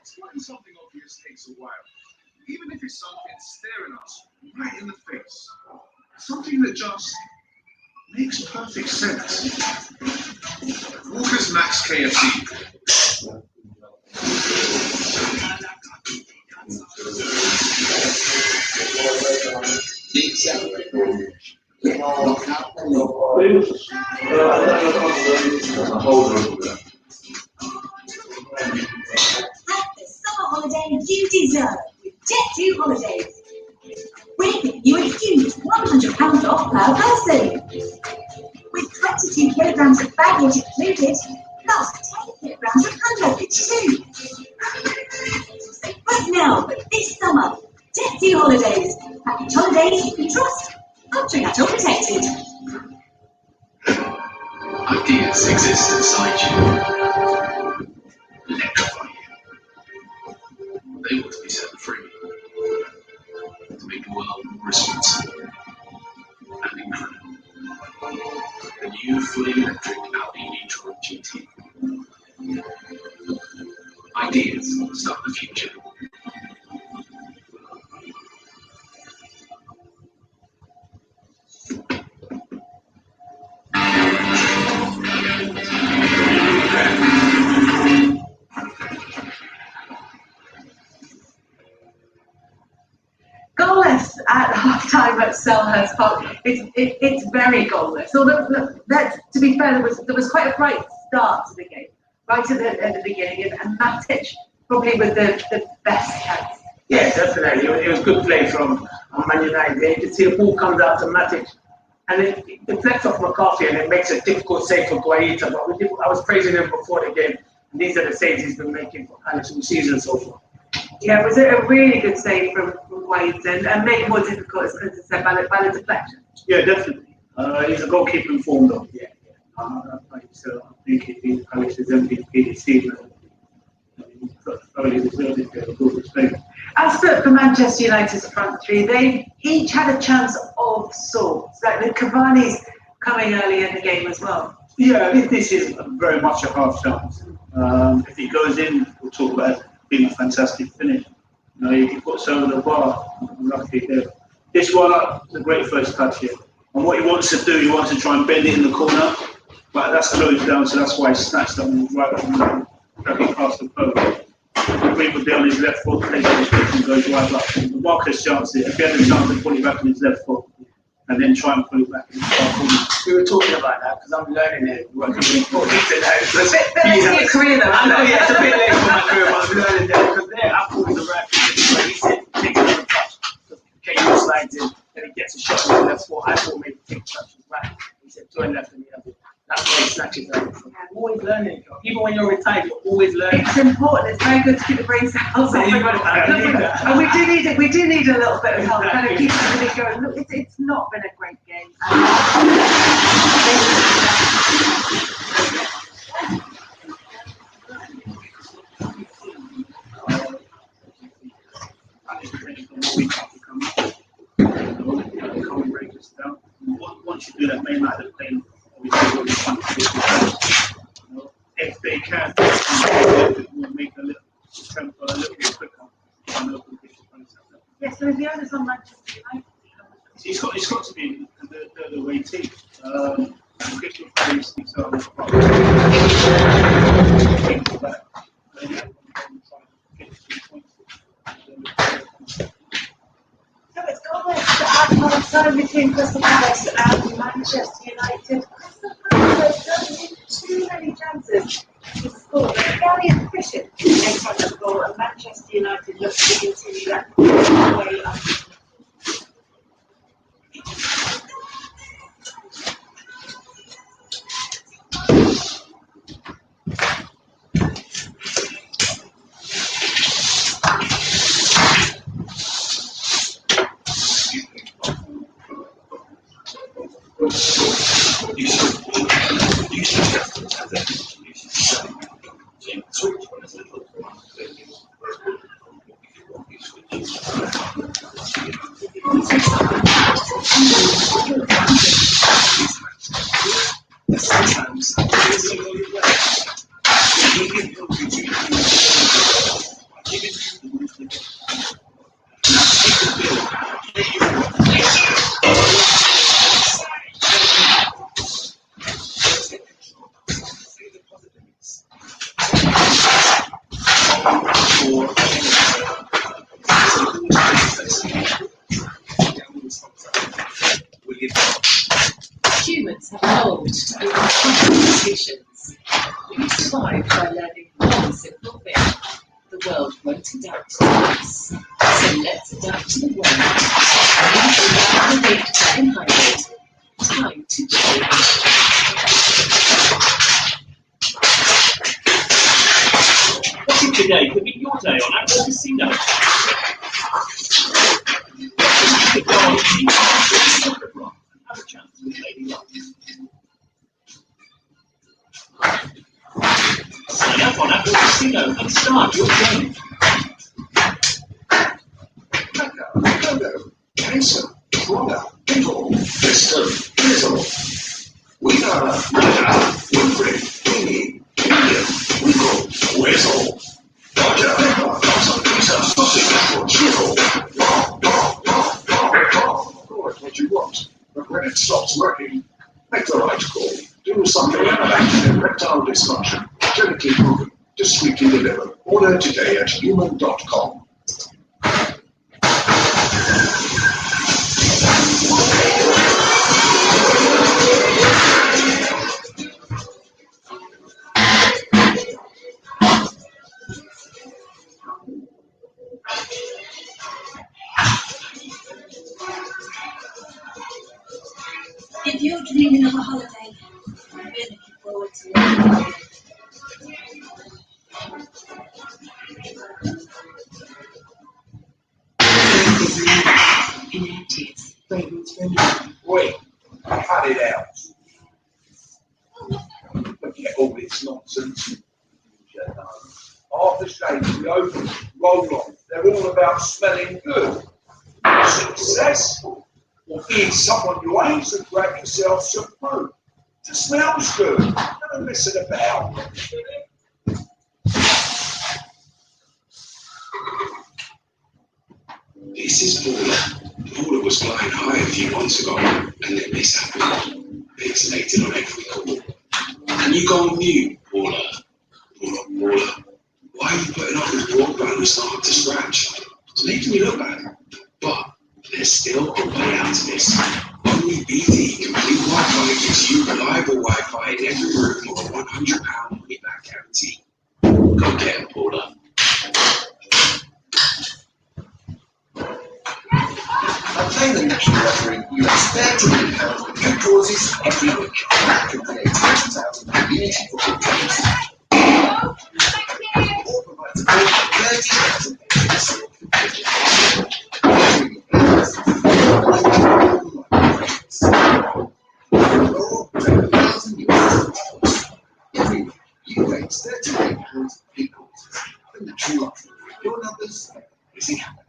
Speaker 1: Explain something obvious takes a while. Even if it's something staring us right in the face. Something that just makes perfect sense. Walker's Max KFC.
Speaker 7: Have the summer holiday you deserve with Jet2 Holidays. We're giving you a huge £100 off per person. With 22 kilograms of baggage included, plus 10 kilograms of hand luggage too. So book now for this summer. Jet2 Holidays. Package holidays you can trust. Option at all protected.
Speaker 6: Ideas exist inside you. Electrify you. They want to be set free. To make the world more responsible and incredible. The new fully electric Audi e-tron GT. Ideas start the future.
Speaker 8: Goalless at half-time at Selhurst Park. It's very goalless. Although, to be fair, there was quite a bright start to the game, right at the beginning, and Matic probably with the best chance.
Speaker 9: Yeah, definitely. It was good play from Man United. You can see the ball comes out to Matic, and it deflects off McCarthy, and it makes a difficult save for Guaita. But I was praising him before the game, and these are the saves he's been making for Palace all season so far.
Speaker 8: Yeah, it was a really good save from Wade, and made it more difficult, as Chris said, by the deflection.
Speaker 9: Yeah, definitely. He's a goalkeeper in form, though. Yeah. So I think he'd be Palace's MVP this season. He's thoroughly deserved it for good respect.
Speaker 8: As for Manchester United's front three, they each had a chance of sorts. Like the Cavani's coming early in the game as well.
Speaker 9: Yeah, this is very much a half chance. If he goes in, we'll talk about it being a fantastic finish. You know, he puts over the bar. Lucky there. This one, is a great first touch here. And what he wants to do, he wants to try and bend it in the corner, but that's closed down, so that's why he snatched that one right up, tracking past the post. The green would be on his left foot, takes his foot and goes right up. The Marcus chance it. If he had a chance to pull it back on his left foot, and then try and pull it back in the far corner.
Speaker 10: We were talking about that because I'm learning it. Working with football today.
Speaker 8: It's a bit late in your career though.
Speaker 10: I know, yeah, it's a bit late for my career, but I'm learning that because there I thought it was a right thing. He said, take another touch. KU slides in, and he gets a shot with the left foot. I thought maybe take touches right. He said, turn left and the other. That's why he snatches out. I'm always learning. Even when you're retired, you're always learning.
Speaker 8: It's important. It's very good to keep the brain cells up. And we do need it. We do need a little bit of help, kind of keep everything going. Look, it's not been a great game.
Speaker 9: Once you do that, may not have played. If they can, we'll make a little tempo a little bit quicker.
Speaker 8: Yes, so the others on Manchester United.
Speaker 9: It's got to be the way team. Crystal Palace, so
Speaker 8: it's gone at half time between Crystal Palace and Manchester United. Crystal Palace don't take too many chances to score. They're very efficient in front of the goal, and Manchester United looks to continue that way up.
Speaker 11: Humans have evolved to be complex solutions. We survive by learning one simple thing. The world won't adapt to us. So let's adapt to the world. The big time hybrid. Time to change.
Speaker 5: What if today could be your day on Apple Casino? You could go on the soccer run and have a chance with Lady Luck. Sign up on Apple Casino and start your journey.
Speaker 6: Logo, Peso, Rwanda, People, Bristol, Drizzle. We are Rada, Wilfred, Winnie, William, Winkle, Whistle. Roger, Thompson, Pizza, Sausage, or Chisel. Of course, what you want. But when it stops working, make the right call. Do something about erectile dysfunction. Clinically proven, discreetly delivered. Order today at human.com.
Speaker 7: If you're dreaming of a holiday, we're looking forward to it.
Speaker 11: Inactive fragrance removal.
Speaker 6: Wait, cut it out.
Speaker 12: nonsense. Half the shades we open, roll on. They're all about smelling good. Success, or being someone you ain't to grab yourself some fruit. It smells good. Don't mess it about.
Speaker 6: This is Paula. Paula was flying high a few months ago, and then this happened. Pixelated on every call. Can you go on mute, Paula? Paula. Why are you putting up with broadband that's not up to scratch? It's making me look bad. But there's still a way out of this. Only BT Complete Wi-Fi gives you reliable Wi-Fi in every room with a £100 money-back guarantee. Go get it, Paula.
Speaker 13: By playing the national lottery, you expect £30 with new prizes every week. That can create £20,000 unity for all games. Or provides a goal of £30,000 every week, you raise £38 big calls. The national lottery. Your numbers, everything happens.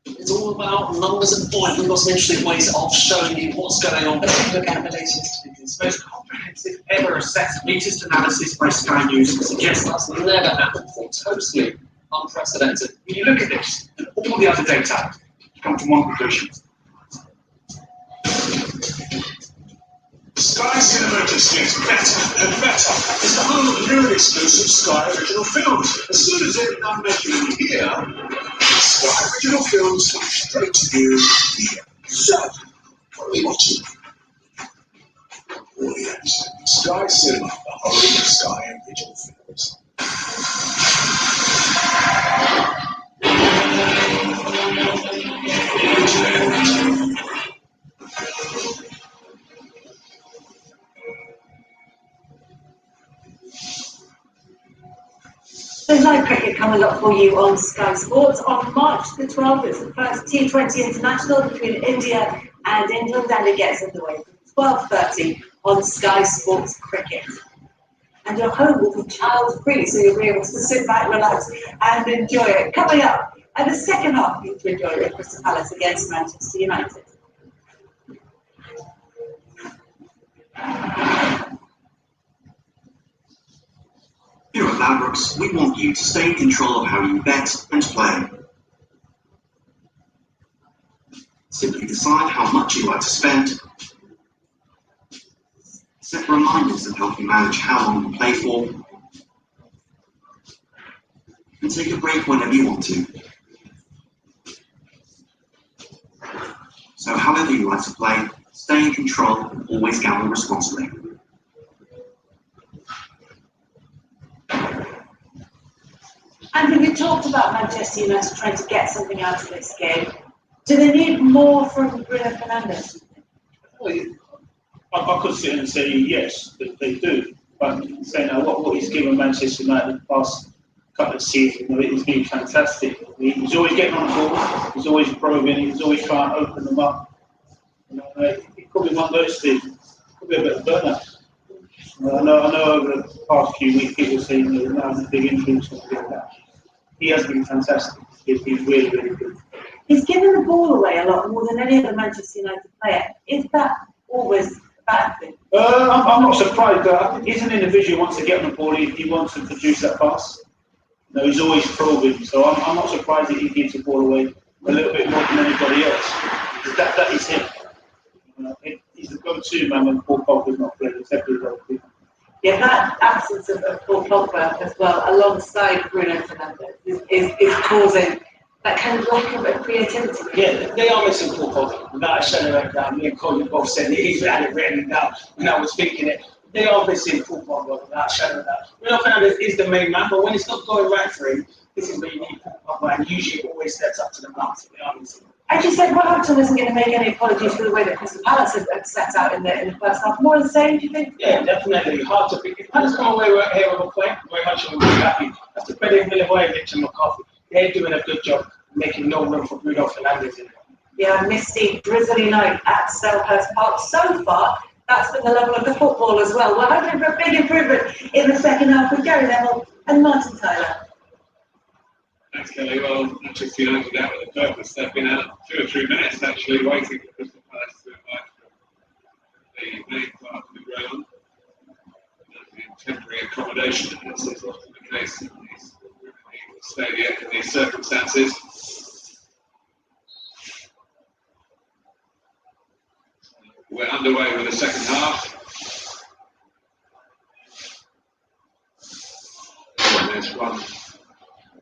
Speaker 14: It's all about numbers and points. We've got some interesting ways of showing you what's going on. Let's look at the latest. It's the most comprehensive ever assessed latest analysis by Sky News suggests that's never happened before. Totally unprecedented. When you look at this and all the other data, you come to one conclusion.
Speaker 6: Sky Cinema just gets better and better. It's the home of new and exclusive Sky Original Films. As soon as they're done making them here, Sky Original Films come straight to you here. So, what are we watching? Audience. Sky Cinema, the home of Sky Original Films.
Speaker 8: There's live cricket coming up for you on Sky Sports. On March the 12th, it's the first T20 International between India and England, and it gets underway from 12:30 on Sky Sports Cricket. And your home will be child-free, so you'll be able to sit back, relax, and enjoy it. Coming up, and the second half, you can enjoy it, Crystal Palace against Manchester United.
Speaker 15: Here at Ladbrokes, we want you to stay in control of how you bet and play. Simply decide how much you like to spend. Set reminders that help you manage how long you play for. And take a break whenever you want to. So however you like to play, stay in control and always gamble responsibly.
Speaker 8: And we talked about Manchester United trying to get something out of this game. Do they need more from Bruno Fernandes?
Speaker 10: Well, I could sit and say yes, that they do. But saying what he's given Manchester United the past couple of seasons, it's been fantastic. He's always getting on the ball, he's always probing, he's always trying to open them up. It could be one of those things. It could be a bit of burnout. I know over the past few weeks people saying now there's a big influence on that. He has been fantastic. He's been really, really good.
Speaker 8: He's given the ball away a lot more than any other Manchester United player. Is that always a bad thing?
Speaker 10: I'm not surprised. He's an individual who wants to get on the ball. He wants to produce that pass. He's always probing. So I'm not surprised that he gives the ball away a little bit more than anybody else. That is him. He's the go-to man when Paul Pogba's not playing. It's every
Speaker 8: Yeah, that absence of Paul Pogba as well, alongside Bruno Fernandes, is causing that kind of lack of creativity.
Speaker 10: Yeah, they are missing Paul Pogba. Without a shadow of a doubt, me and Colin both said he's had it written down when I was thinking it. They are missing Paul Pogba without a shadow of a doubt. Bruno Fernandes is the main man, but when it's not going right for him, this is where you need Paul Pogba, and usually it always steps up to the mark. So they are missing.
Speaker 8: As you said, Watchalong isn't going to make any apologies for the way that Crystal Palace had set out in the first half. More of the same, do you think?
Speaker 10: Yeah, definitely. Hard to pick. If Palace come away here with a point, very much will be happy. That's the credit of Milivojevic and McCarthy. They're doing a good job making no room for Bruno Fernandes in it.
Speaker 8: Yeah, misty, drizzly night at Selhurst Park. So far, that's been the level of the football as well. We're hoping for a big improvement in the second half with Gary Neville and Martin Tyler.
Speaker 1: Thanks, Kelly. Well, Manchester United out with a purpose. They've been out 2 or 3 minutes actually waiting for Crystal Palace to arrive from the main part of the ground. In temporary accommodation, as is often the case in these stadiums in these circumstances. We're underway with the second half. And there's one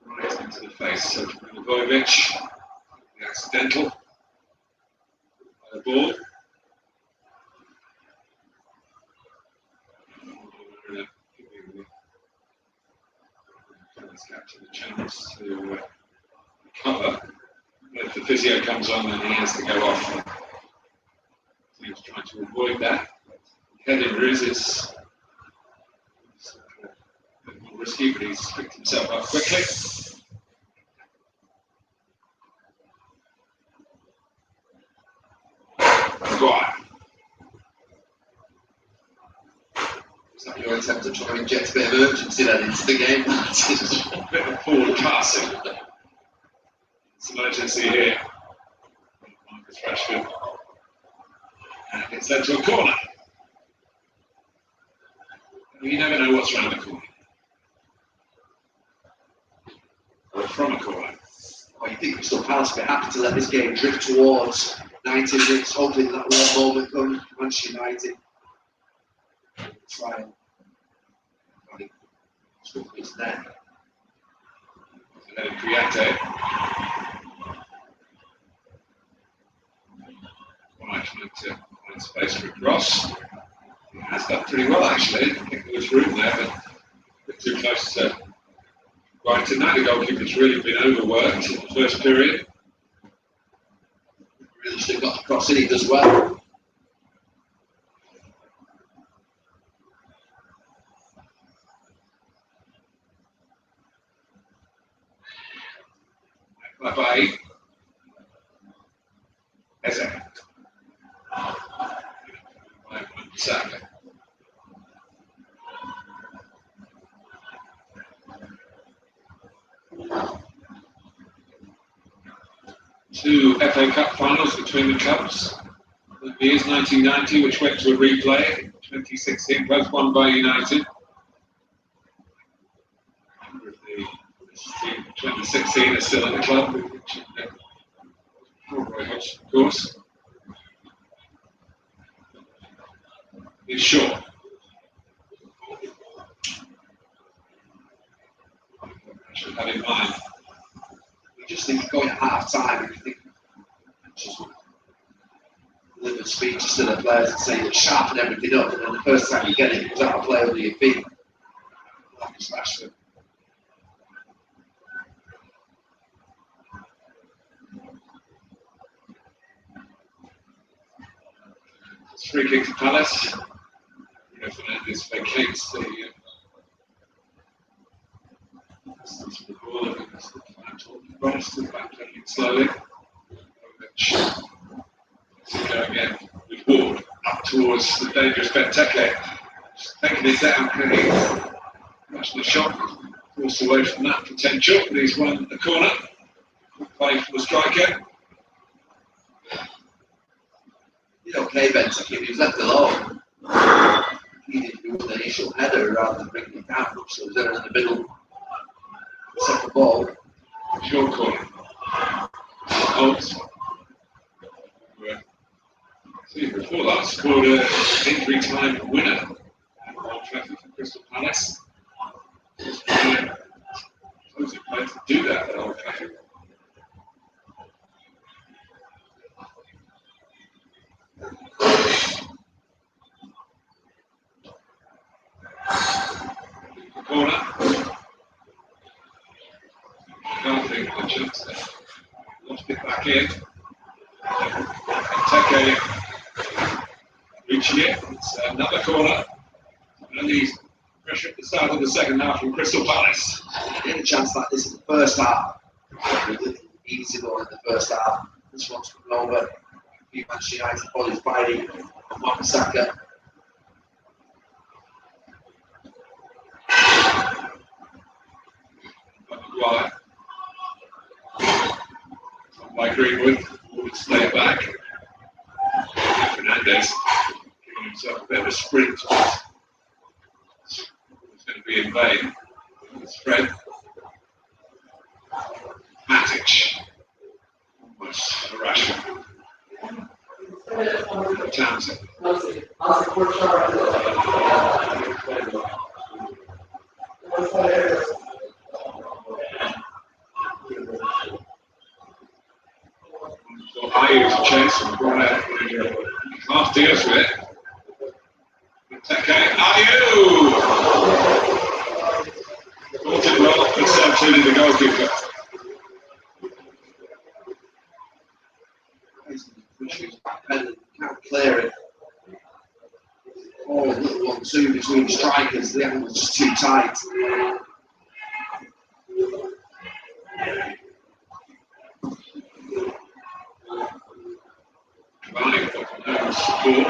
Speaker 1: right into the face of Milivojevic, the accidental by the ball. Let's capture the chance to recover. But if the physio comes on, then he has to go off. He was trying to avoid that. Head injuries is a bit more risky, but he's picked himself up quickly. Maguire.
Speaker 2: Is that your attempt to try and inject a bit of urgency then into the game?
Speaker 1: A bit of forward passing. Some urgency here. Marcus Rashford. And it's led to a corner. You never know what's around the corner. Or from a corner.
Speaker 2: Well, you think Crystal Palace will be happy to let this game drift towards 90 minutes, hoping that one moment comes for Manchester United. Try and stuff it's there.
Speaker 1: Kouyaté. Right, trying to find space for a cross. He has done pretty well actually. I think there was room there, but a bit too close to Brighton. Now the goalkeeper's really been overworked in the first period.
Speaker 2: Really should have got the cross in, he does well.
Speaker 1: Bye-bye. Eze. Saka. Two FA Cup finals between the clubs. The years 1990, which went to a replay. 2016, both won by United. This team, 2016, is still in the club, which not very much, of course. It's short. I should have in mind.
Speaker 2: You just think going at half time and you think just deliver speeches to the players and say sharpen everything up, and then the first time you get it, it goes out of play under your feet. Like it's Rashford.
Speaker 1: It's free kick to Palace. Fernandes vacates the distance of the ball. I think that's the final to the back taking it slowly. To go again with Ward up towards the dangerous Benteke. Just taking it down, can he rush the shot, forced away from that potential, but he's won the corner. Good play for the striker.
Speaker 2: You know, okay, Benteke, he was left alone. He didn't do the initial header rather than bringing it down, so he was there in the middle. Second ball.
Speaker 1: Short corner. Holmes. Before that, scored an injury time winner at Old Trafford for Crystal Palace. I suppose he planned to do that at Old Trafford. Corner. Can't think of the chance there. Lost it back in. Benteke reaching it. It's another corner. And he's pressure at the start of the second half from Crystal Palace.
Speaker 2: He had a chance like this in the first half. Easy goal in the first half. This one's coming over. Manchester United bodies fighting on Wan-Bissaka.
Speaker 1: Why? By Greenwood, would stay back. Fernandez giving himself a bit of a sprint. It's going to be in vain. Spread. Matic. Almost a Rashford. Townsend. So Ayew to chase and brought out. Half deals with it. Okay, Ayew! Caught it well, but substituted the goalkeeper.
Speaker 2: Can't clear it. Oh, little 1-2 between the strikers. The angle's just too tight.
Speaker 1: Cavani got no support.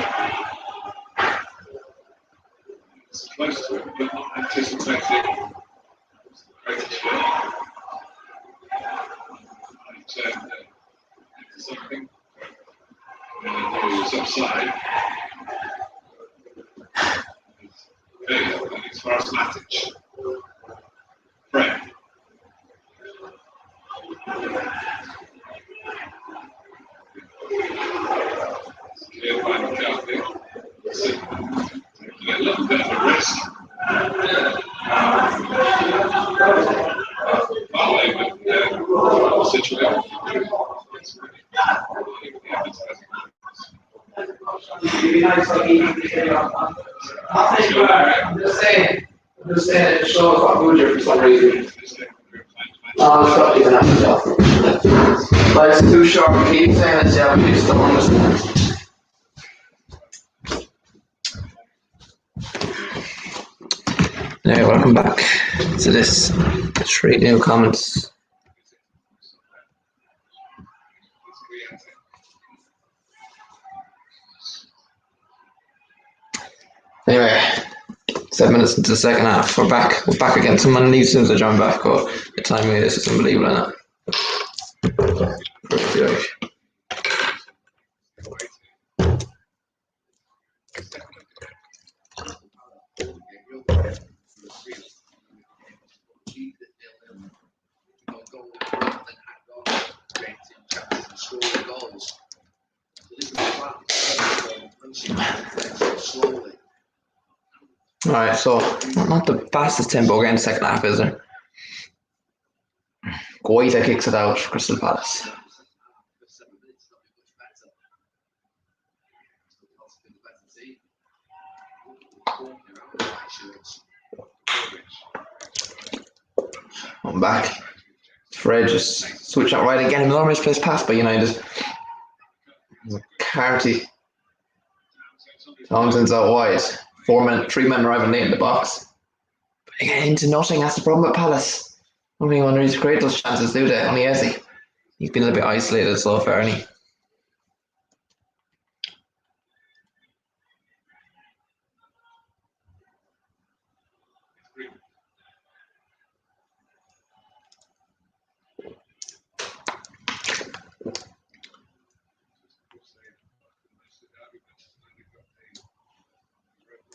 Speaker 1: It's close to it, but not anticipated. It's the greatest fit. And turned into something. And then he was offside. There you go, and it's for us Matic. Fred. Cleared by McCarthy. Taking a little bit of a risk. Barley with the situation.
Speaker 10: It'd be nice like eating I think I'm just saying it shows what mood you're for some reason.
Speaker 3: Oh, it's probably gonna have to go. But it's too short to keep saying it, yeah, we just don't understand. Anyway, welcome back to this. Let's read new comments. Anyway, 7 minutes into the second half, we're back. We're back again. Someone needs to join back, but the timing of this is unbelievable, isn't it? Alright, so not the fastest tempo again second half, is there? Guaita kicks it out, Crystal Palace. I'm back. Fred just switch out right again. Another misplaced pass by United. McCarthy. Townsend's out wide. 3 men arriving late in the box. But again, into nothing. That's the problem with Palace. Only one he's created those chances, do they? Only Ezzy. He's been a little bit isolated so far, hasn't he?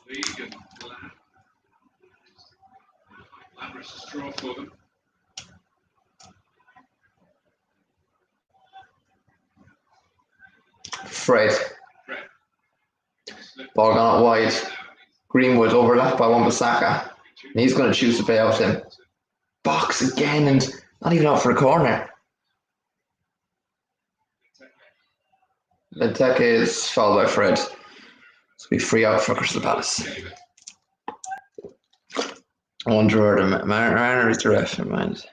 Speaker 1: League and glamorous draw for them.
Speaker 3: Fred. Ball gone out wide. Greenwood overlapped by Wan-Bissaka. And he's going to choose to play out him. Box again and not even out for a corner. Benteke is fouled by Fred. So we free out for Crystal Palace. I wonder where the Mariner is the ref, never mind.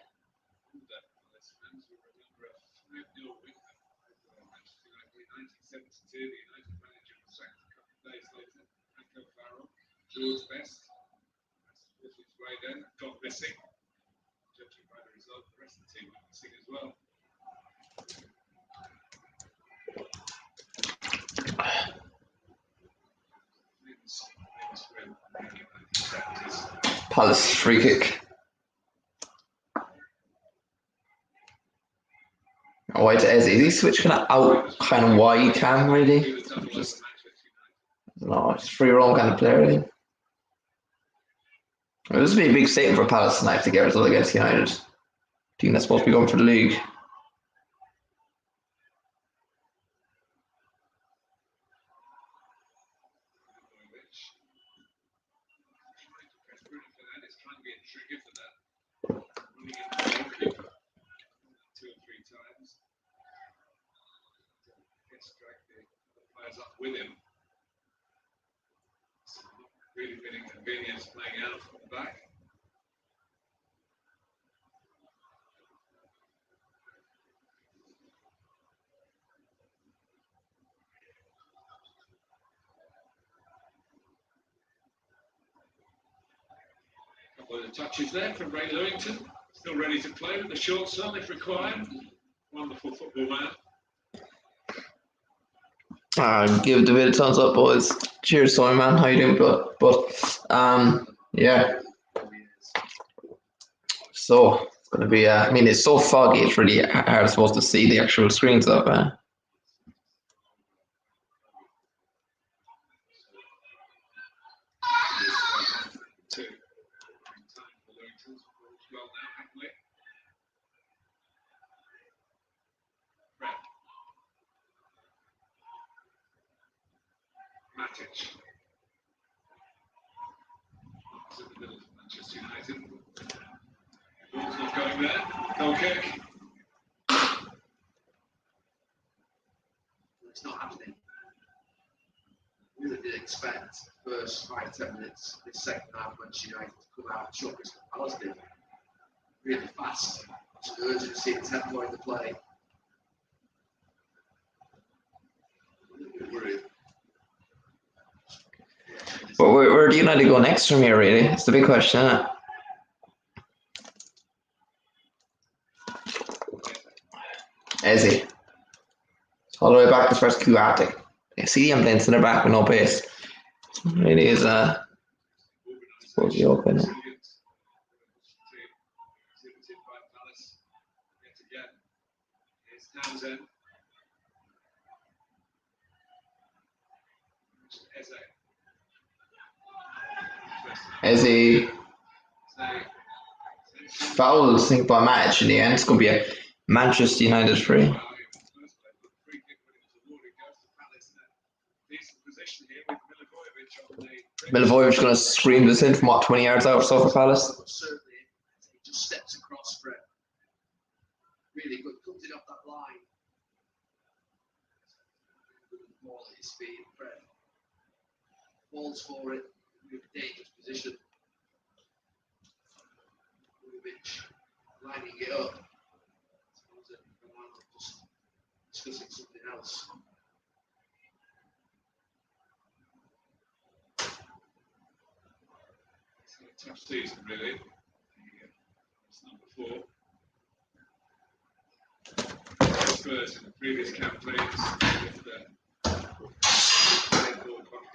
Speaker 1: Gone missing. Judging by the result, the rest of the team went missing as well.
Speaker 3: Palace free kick. Wide to Ezzy. Is he switching out kind of wide cam really? Just no, it's free roam kind of player. Really. This would be a big statement for Palace tonight to get a result against United. Team that's supposed to be going for the league.
Speaker 1: With him. Really been inconvenience playing out from the back. A couple of touches there from Ray Lewington. Still ready to play with the short son if required. Wonderful football man.
Speaker 3: Give the bit of thumbs up, boys. Cheers, sorry man. How you doing, but yeah. So it's gonna be. I mean, it's so foggy. It's really hard, supposed to see the actual screens up.
Speaker 1: Matic. Manchester United. Ball's not going there. Goal kick.
Speaker 2: It's not happening. Really did expect the first 5-10 minutes, this second half, Manchester United to come out and show Crystal Palace did. Really fast. Some urgency and tempo in the play. Worried.
Speaker 3: But where do United go next from here, really? It's the big question, isn't it? Ezzy. All the way back as far as Kuatic. Yeah, CDM playing centre back with no pace. It really is supposed to be open. Ezzy foul, I think, by match in the end. It's going to be a Manchester United free. Milivojevic going to scream this in from what, 20 yards out or so for Palace?
Speaker 2: Certainly, he just steps across for it. Really good, comes in off that line. Ball at his feet, Fred. Falls for it, in a dangerous position. Milivojevic lining it up. Just discussing something else.
Speaker 1: Tough season, really. It's number 4. Spurs in the previous campaigns.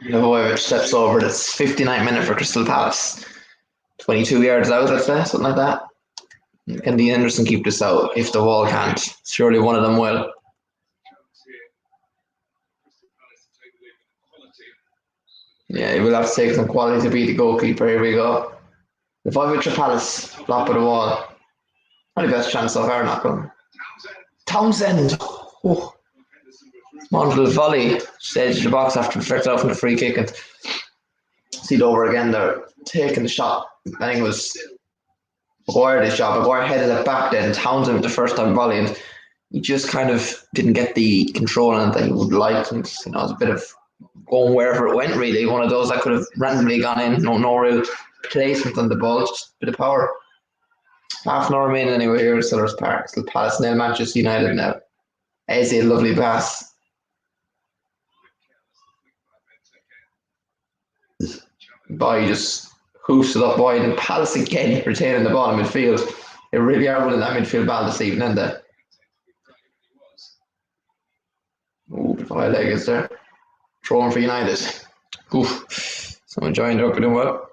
Speaker 3: Milivojevic steps over. It's 59th minute for Crystal Palace. 22 yards out, I'd say, something like that. Can Dean Henderson keep this out? If the wall can't, surely one of them will. Yeah, he will have to take some quality to beat the goalkeeper. Here we go. If I went to Palace, block with the wall. Only best chance so far, not going. Townsend! Oh. Small little volley. Stage the box after deflected off from the free kick and see it over again. They're taking the shot. I think it was Maguire this shot. Maguire headed it back then. Townsend with the first time volley, and he just kind of didn't get the control on it that he would like. And it was a bit of going wherever it went, really. One of those that could have randomly gone in. No real placement on the ball, just a bit of power. Half an hour remaining anyway here at Sellers Park. Still Palace nil, Manchester United now. Ezzy, a lovely pass. Boy just hoofs it up wide, and Palace again retaining the ball in midfield. They really are winning that midfield battle this evening, aren't they? Ooh, the high leg is there. Throwing for United. Oof. Someone joined up doing well.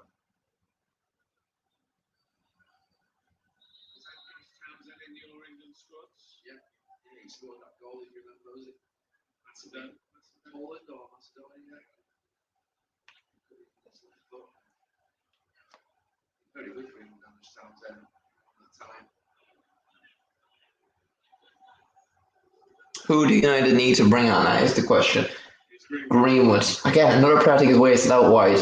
Speaker 2: He scored that goal, if you remember, was it?
Speaker 1: Macedonia.
Speaker 2: Poland or Macedonia? Very good for him down the Townsend at the time.
Speaker 3: Who do United need to bring on? That is the question. Greenwood. Again, another player I think is wasted out wide.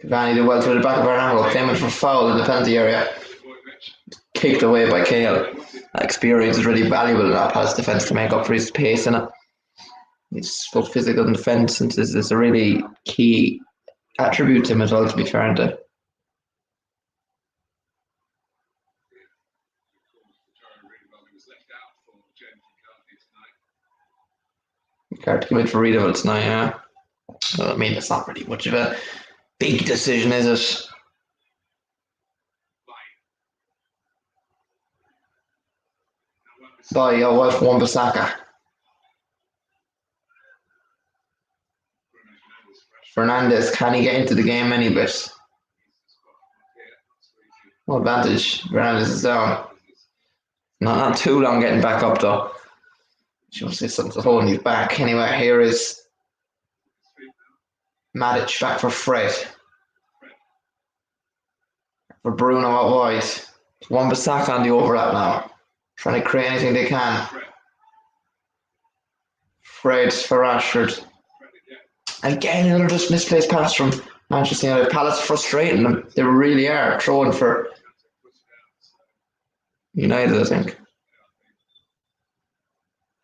Speaker 3: Cavani did well to the back of our angle, came in for foul in the penalty area. Kicked away by Cahill. That experience is really valuable in that Palace defence to make up for his pace in it. He's both physical and defence, and this is a really key attribute to him as well, to be fair, isn't it? McCarthy came in for Readable tonight, yeah. Well, I mean, it's not really much of a big decision, is it? By your wife, Wan-Bissaka. Fernandez, can he get into the game any bit? No advantage. Fernandez is down. Not too long getting back up though. Shows there's something holding you back. Anyway, here is Matic back for Fred. For Bruno out wide. Wan-Bissaka on the overlap now. Trying to create anything they can. Fred for Rashford. Again, another just misplaced pass from Manchester United. Palace frustrating them. They really are throwing for United, I think.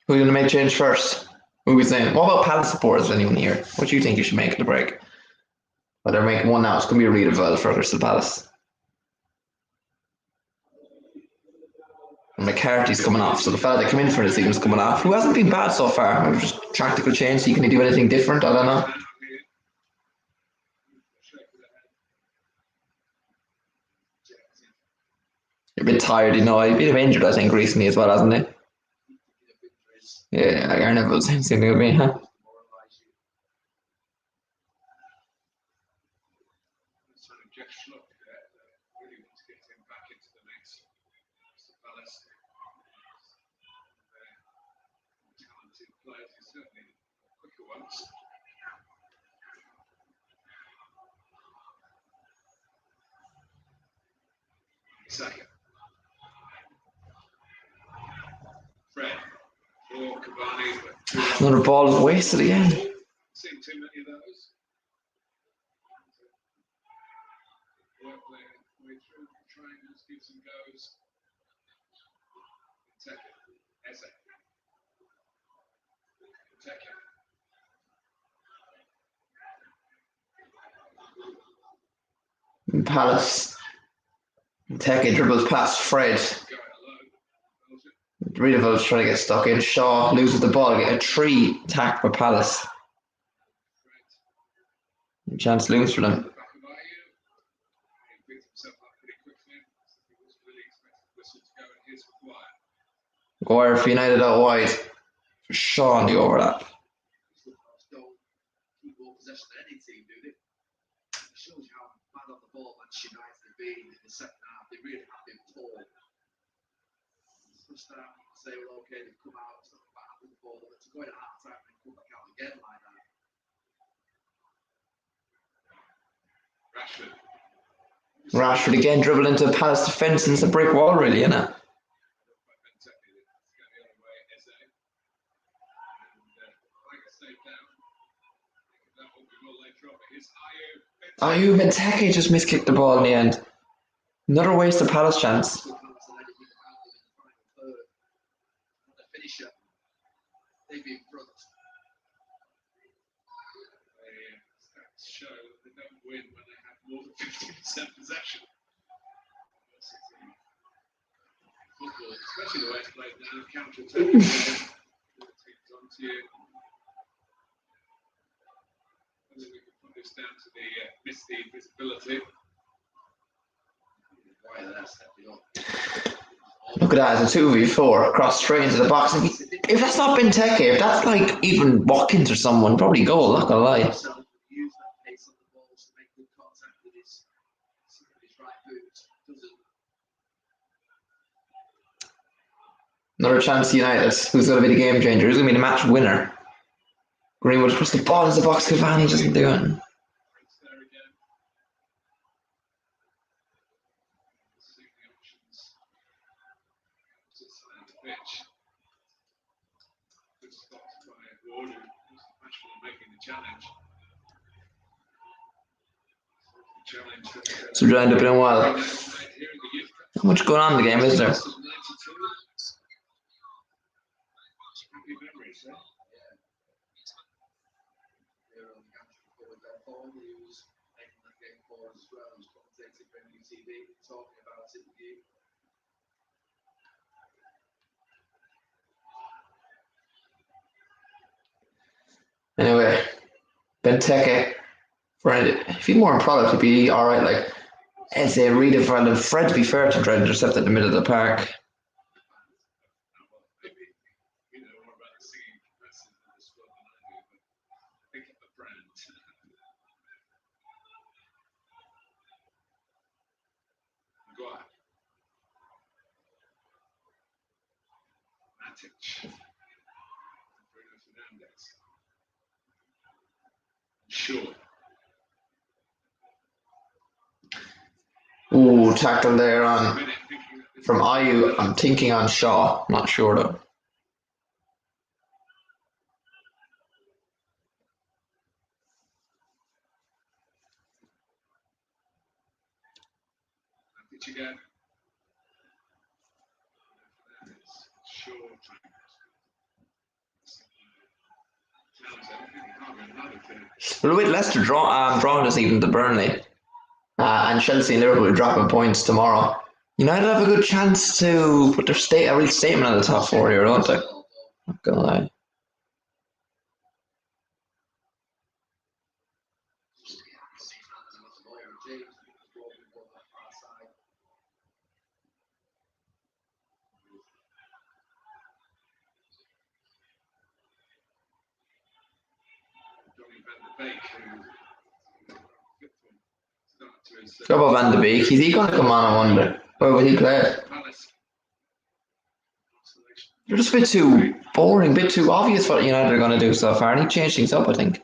Speaker 3: Who's going to make change first? Who are we saying? What about Palace supporters? Anyone here? What do you think you should make at the break? Well, they're making one now. It's going to be a read of well for Crystal Palace. And McCarthy's coming off, so the fella that came in for this season's coming off, who hasn't been bad so far. Maybe just tactical change, so can he do anything different? I don't know. You're a bit tired, you know. He's been injured, I think, recently as well, hasn't he? Yeah, Arnold was same thing with me, huh?
Speaker 1: Second. Fred. Or Cavani.
Speaker 3: Another ball is wasted again.
Speaker 1: Seen too many of those. Work their way through triangles, gives and goes. Take it. Eze. Take it.
Speaker 3: Palace. Teke dribbles past Fred. Readable's trying to get stuck in. Shaw loses the ball. Get a 3 attack for Palace. Chance loose for them. Guire for United out wide. For Shaw on the overlap.
Speaker 2: Keep ball possession of any team, do they? It shows you how bad on the ball Manchester United have been in the second half. They really have been poor. Just say, well, okay, they've come out, it's not bad with the ball, but to go in at half time and come back out again like that.
Speaker 3: Rashford again dribbled into Palace defence, and it's a brick wall, really, isn't it? Ayew Benteke just miskicked the ball in the end. Another wasted Palace chance.
Speaker 2: Finisher. They've been front.
Speaker 1: Stats show that they don't win when they have more than 50% possession. Football, especially the way it's played now, counter-attacking teams onto you. I think we can put this down to the misty visibility.
Speaker 2: Why they're stepping up.
Speaker 3: Look at that, it's a 2v4, cross straight into the box. If that's not Benteke, if that's like even Watkins or someone, probably goal, not gonna lie.
Speaker 2: Use that pace on the ball to make good contact with his right boot. Doesn't.
Speaker 3: Another chance to United. Who's going to be the game changer? Who's going to be the match winner? Greenwood puts the ball into the box. Cavani doesn't do it. So joined up in a while. Not much going on in the game, is there? Anyway, Benteke, if he'd more in product, he'd be alright. Like, as they redefine and Fred, to be fair, to try to intercept in the middle of the park.
Speaker 1: Sure.
Speaker 3: Ooh, tackle there on from Ayu. I'm thinking on Shaw. Not sure though. Well, with Leicester drawing this evening to Burnley, and Chelsea and Liverpool dropping points tomorrow, United have a good chance to put their a real statement on the top four here, don't they? Not gonna lie. What about Van de Beek? Is he going to come on, I wonder? Where will he play? They're just a bit too boring, a bit too obvious what United are going to do so far. I need to change things up, I think.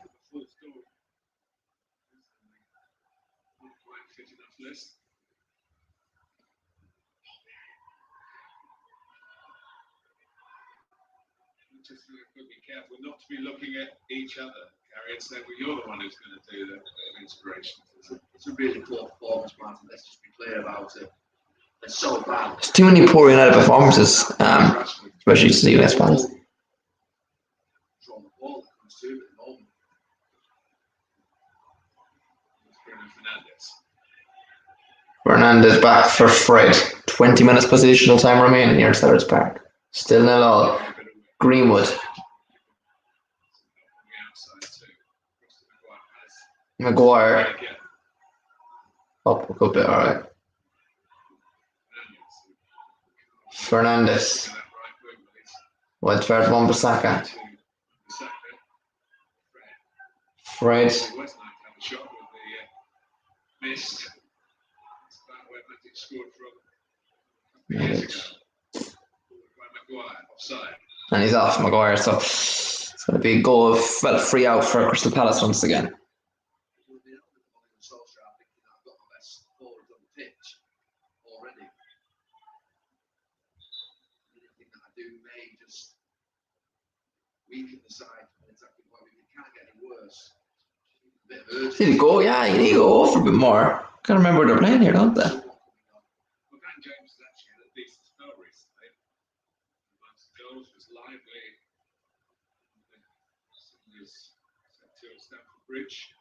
Speaker 1: Just be careful not to be looking at each other, Gary, and saying, well, you're the one who's going to do the inspiration.
Speaker 2: It's a really poor performance, Martin. Let's just be clear about it. It's so bad.
Speaker 3: There's too many poor United performances, especially to the US fans. Fernandes back for Fred. 20 minutes positional time remaining here at Sellers Park. Still 0-0. Greenwood. Maguire. Up a good bit, alright. Fernandes. Wide towards Wan-Bissaka. Fred. And he's off, Maguire, so it's going to be a goal of, well, free out for Crystal Palace once again. Need to go, yeah, you need to go over a bit more. Can't remember they're playing here, don't they?
Speaker 1: Bridge.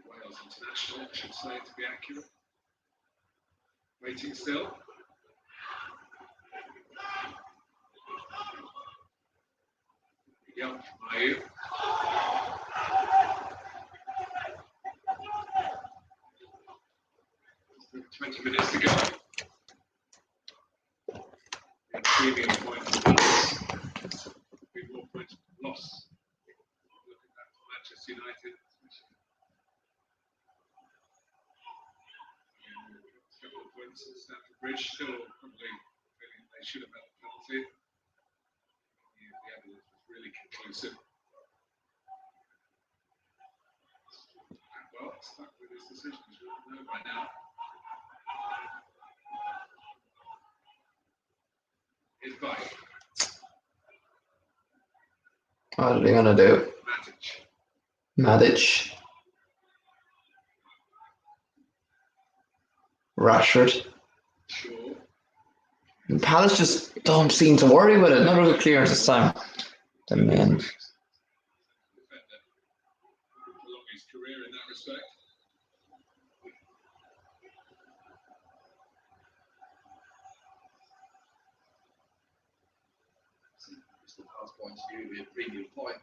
Speaker 1: Wales International, I should say, to be accurate. Waiting still. Yep, Ayu. 20 minutes to go. Premium points loss. Big more points loss. Look at that for Manchester United. fans at Stamford Bridge still probably feeling they should have had a penalty. The evidence was really conclusive. Well, stuck with his decision, as we all know by now. His bike.
Speaker 3: What are they gonna do? Matic. Rashford.
Speaker 1: Sure.
Speaker 3: And Palace just don't seem to worry with it. Not a good clearance this time. The man.
Speaker 1: Defender. Along his career in that respect.
Speaker 2: Crystal Palace point of view, with a premium point.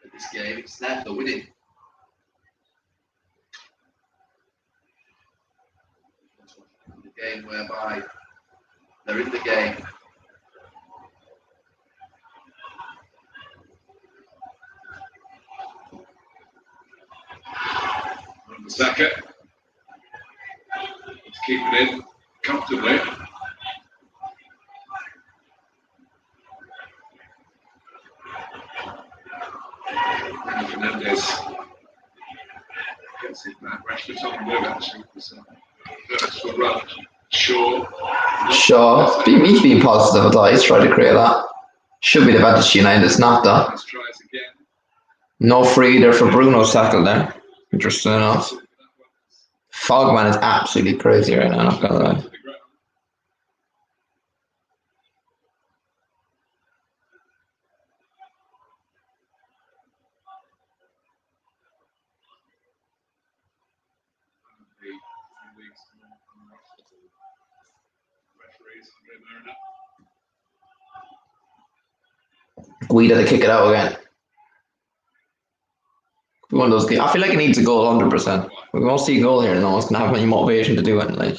Speaker 2: At this game, it's them, they're winning. The game whereby they're in the game.
Speaker 1: Saka. Let's keep it in comfortably. Fernandez gets it back. Rashford's on the move actually. First will run.
Speaker 3: Shaw. He's being positive. I thought he's trying to create that. Should be the Manchester United. It's not that.
Speaker 1: Let's try it again.
Speaker 3: No free there for Bruno's tackle there. Interesting enough. Fogman is absolutely crazy right now, not gonna lie. Guida to kick it out again. One of those games. I feel like he needs a goal 100%. We won't see a goal here, no one's gonna have any motivation to do it. Like.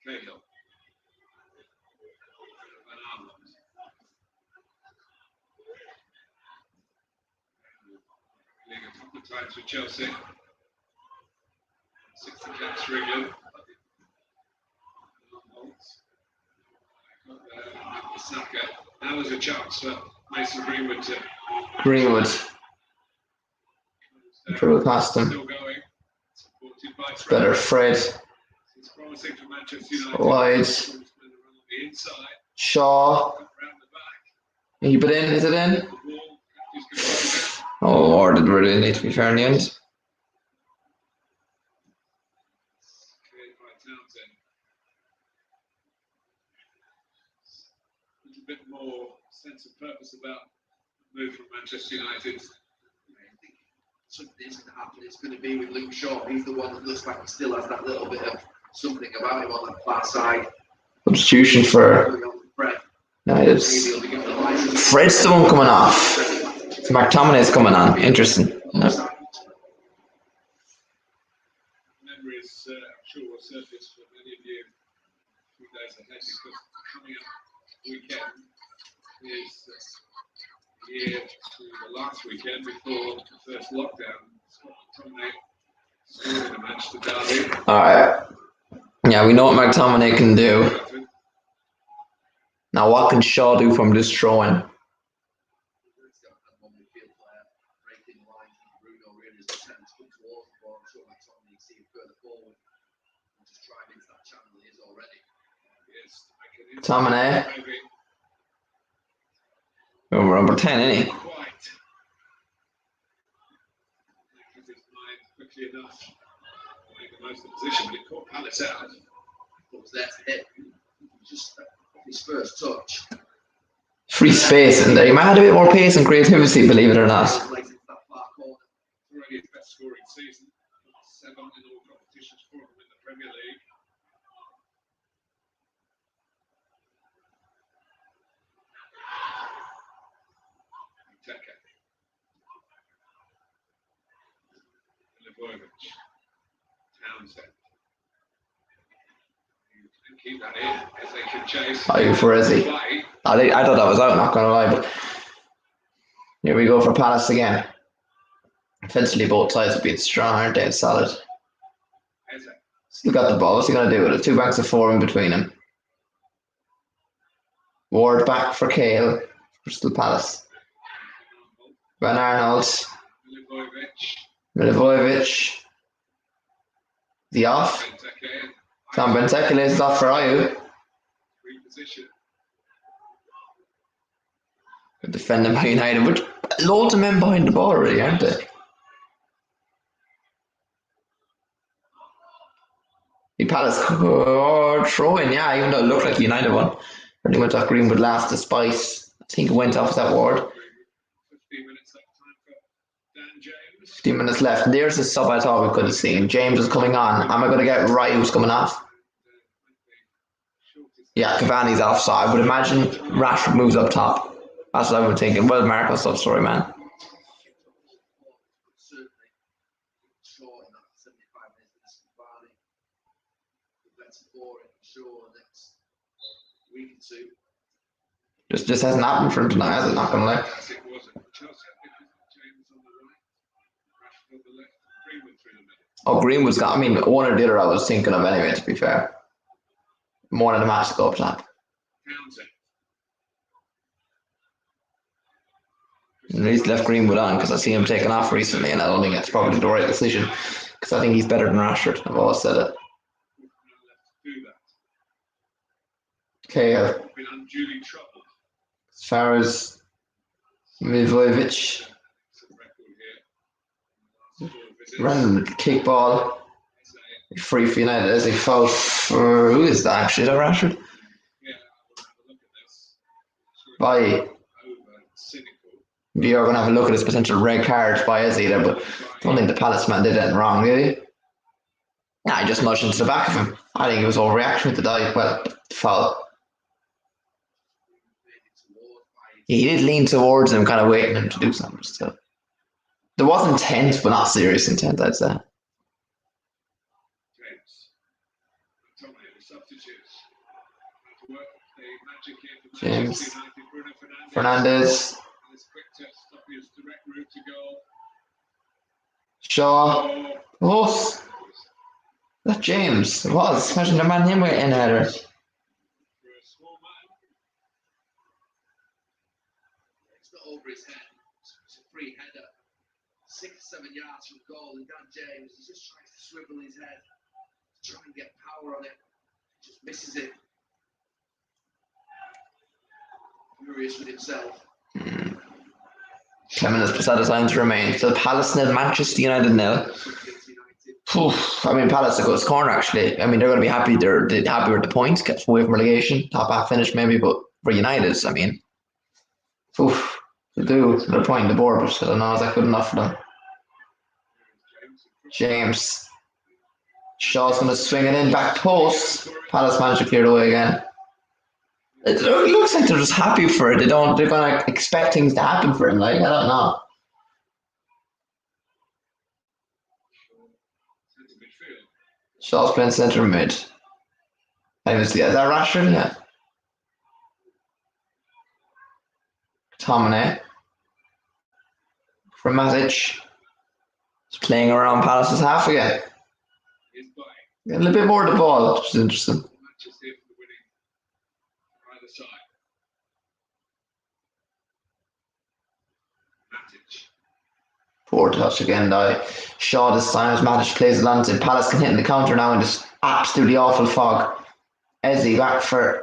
Speaker 1: Cahill. League a couple of times for Chelsea. 60 caps for England. Saka. Now there's a chance for Mason Greenwood to.
Speaker 3: Greenwood. Through past him.
Speaker 1: Still going. Supported by
Speaker 3: It's better Fred.
Speaker 1: It's promising for Manchester United.
Speaker 3: Wide.
Speaker 1: The inside.
Speaker 3: Shaw. Keep it in. Is it in? Oh, or did really need to be fair in the end?
Speaker 1: Cleared by Townsend. A little bit more sense of purpose about the move from Manchester United.
Speaker 2: Something's going to happen. It's going to be with Luke Shaw. He's the one that looks like he still has that little bit of something about him on that far side.
Speaker 3: Substitution for United. Fred's the one coming off. McTominay's coming on. Interesting. Yeah.
Speaker 1: Memories, I'm sure, will surface for many of you a few days ahead because coming up weekend is the year to the last weekend before the first lockdown. McTominay scored in the Manchester derby.
Speaker 3: Alright. Yeah, we know what McTominay can do. Now, what can Shaw do from this throw-in? McTominay. Oh, we're number 10, isn't he?
Speaker 1: Quickly enough to make the most of the position, but it caught Palace out.
Speaker 2: What was there to hit? Just his first touch.
Speaker 3: Free space in there. He might have a bit more pace and creativity, believe it or not.
Speaker 1: Already his best scoring season. 7 in all competitions for him in the Premier League. Teka. Milivojevic. Townsend. Keep that in as they can chase.
Speaker 3: Are you for Izzy? I thought that was out, not gonna lie, but here we go for Palace again. Offensively, both sides have been strong, aren't they? Solid. Still got the ball. What's he gonna do with it? 2 backs of 4 in between him. Ward back for Kale. Crystal Palace. Van Arnold. Milivojevic. The off. Tom Benteke is off for Ayu. Defending by United, but loads of men behind the ball already, aren't they? The Palace throwing, yeah, even though it looked like the United one. Really went off Greenwood last despite, I think it went off that Ward. 15 minutes left. There's the sub I thought we could have seen. James is coming on. Am I going to get right who's coming off? Yeah, Cavani's off, so I would imagine Rashford moves up top. That's what I was thinking. Well, Marco's sub story, man. Just hasn't happened for him tonight, has it? Not gonna lie. Oh, Greenwood's got. I mean, one or the other I was thinking of anyway. To be fair, more than a match to go up top. At least left Greenwood on because I see him taking off recently, and I don't think that's probably the right decision because I think he's better than Rashford. I've always said it. Okay, as far as Milivojevic, random kick ball, free for United as a foul for who is that actually? Is that Rashford? By we are going to have a look at this potential red card by Izzy there, but I don't think the Palace man did anything wrong, did he? Nah, he just nudged into the back of him. I think it was overreaction with the dive. Well, foul. He did lean towards him, kind of waiting him to do something. So there was intent, but not serious intent, I'd say. James Fernandez. Shaw. Oh, that James. It was. Imagine the man him in header.
Speaker 2: It's not over his head. It's a free header. 6-7 yards from goal, and Dan James, he just tries to swivel his head to try and get power on it. He just misses it. Furious with himself.
Speaker 3: 10 minutes plus added time to remain. So Palace nil, Manchester United nil. I mean, Palace a good corner actually. I mean, they're going to be happy. They're happy with the points, get away from relegation, top half finish maybe. But for United, I mean, they do. They're pointing the board, but I don't know. Is that good enough for them? James Shaw's going to swing it in back post. Palace manager cleared away again. It looks like they're just happy for it. They're going to expect things to happen for him. Like, I don't know. Shaw's playing centre mid. Is that Rashford? Yeah. Tomine. For Matic. He's playing around Palace's half again. A little bit more of the ball, which is interesting. Poor touch again, though. Shaw this time as Matic plays it on to Palace can hit in the counter now in this absolutely awful fog. Ezzy back for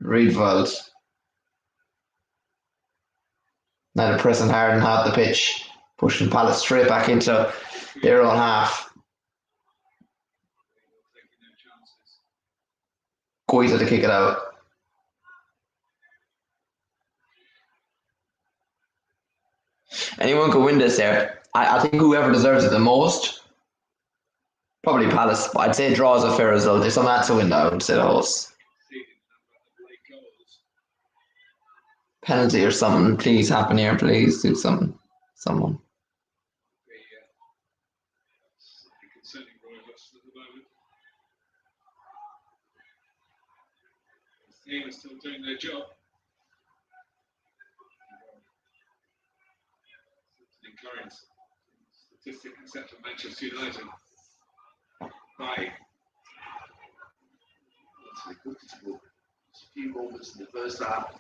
Speaker 3: Riedwald. Now they're pressing hard and half the pitch, pushing Palace straight back into their own half. Goita to kick it out. Anyone could win this there. I think whoever deserves it the most, probably Palace. But I'd say draw is a fair result. If someone had to win that, I would say the host. Penalty or something, please happen here. Please do something. Someone.
Speaker 1: team are still doing their job. It's an encouraging statistic except for Manchester United. Right.
Speaker 2: A few moments in the first half.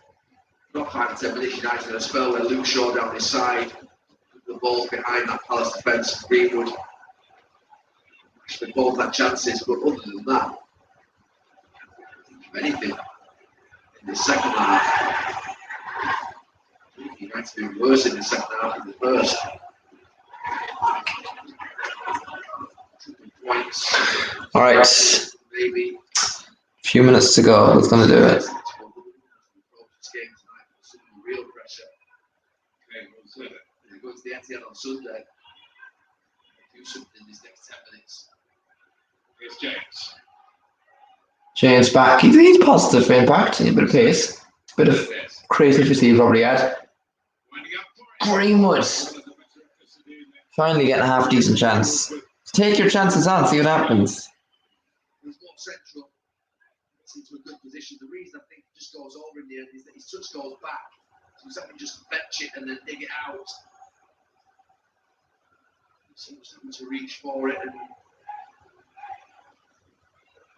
Speaker 2: Not 5 to 10 minutes, United had a spell where Luke Shaw down his side, the ball behind that Palace defence, Greenwood. They both had chances, but other than that, anything in the second half. United doing worse in the second half than the first. Points.
Speaker 3: All right.
Speaker 2: Maybe.
Speaker 3: A few minutes to go. Who's going to do it?
Speaker 2: Real pressure. They go to the Etihad on Sunday. Do something in these next 10 minutes.
Speaker 1: Here's James.
Speaker 3: James back. He's positive impact. A bit of pace. A bit of creativity he probably had. Greenwood. Finally getting a half decent chance. Take your chances on, see what happens.
Speaker 2: He's more central. Gets into a good position. The reason I think he just goes over in the end is that his touch goes back. So he's having to just fetch it and then dig it out. Seems to reach for it and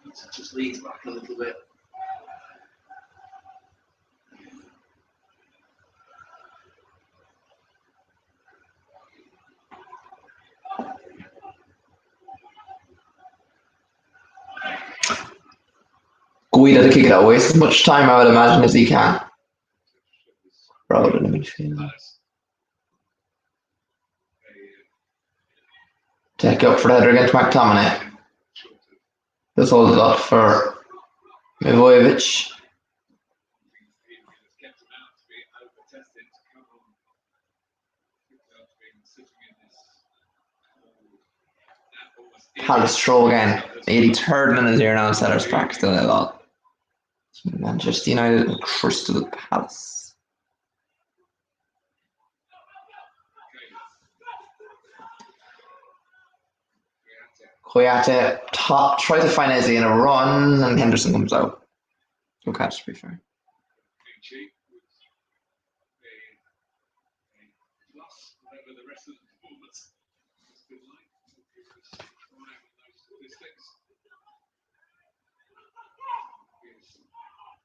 Speaker 2: it just leans back a little bit.
Speaker 3: Guida to kick it out, waste as much time I would imagine as he can. Rather than the midfield. Take up for the header against McTominay. This hold it up for Mivojevic. Palace throw again. 83rd minute here now, Sellers Park still a lot. Manchester United and Crystal Palace. Koyate top, try to find Eze in a run, and Henderson comes out. Good catch, to be fair.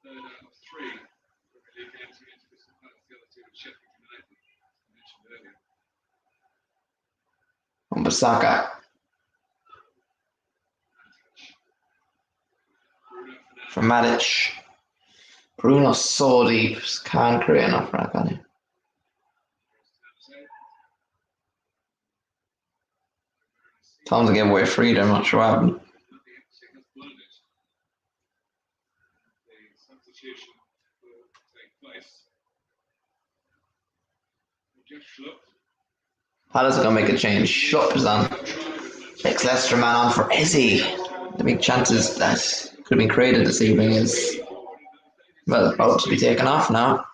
Speaker 1: Third out of 3 Premier League games against Crystal Palace, the other 2 with Sheffield United, as I mentioned earlier.
Speaker 3: Wan-Bissaka. For Matic. Bruno so deep, can't create enough for that, can he? Tom's gave away free there, I'm not sure what happened.
Speaker 1: Substitution will take place. Jeff Schlupp.
Speaker 3: Palace are going to make a change. Schlupp is on. Takes Leicester man on for Eze. The big chances that could have been created this evening is, well, about to be taken off now.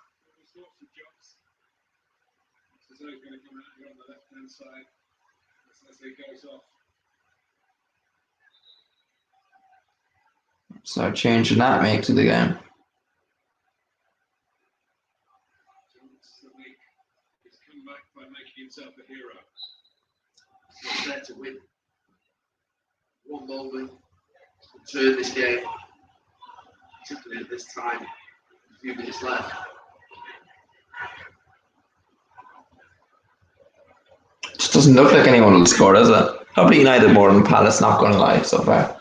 Speaker 3: So changing that makes it the game.
Speaker 1: He's come back by making himself a hero.
Speaker 2: He's there to win. One moment to turn this game. Particularly at this time. A few minutes left.
Speaker 3: Just doesn't look like anyone will score, does it? Probably United more than Palace, not going to lie, so far.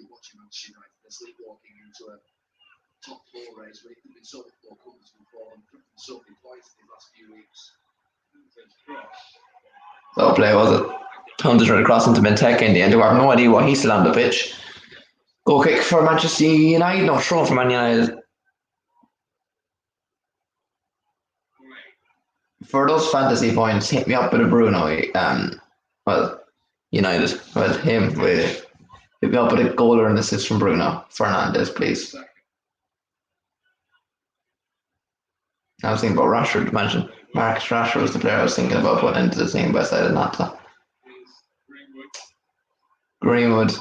Speaker 2: Watching Manchester United, they're sleepwalking into a top 4 race where it could have been so much more comfortable for them, so many points in the last few weeks.
Speaker 3: No play, was it? Hunter's run across into Benteke in the end, who have no idea why he's still on the pitch. Goal kick for Manchester United, no, throw for Man United. For those fantasy points, hit me up with a Bruno. Well, United, well, him, with hit me up with a goal or an assist from Bruno Fernandes, please. I was thinking about Rashford, to mention. Marcus Rashford was the player I was thinking about putting into the team, but I decided not to. Greenwood.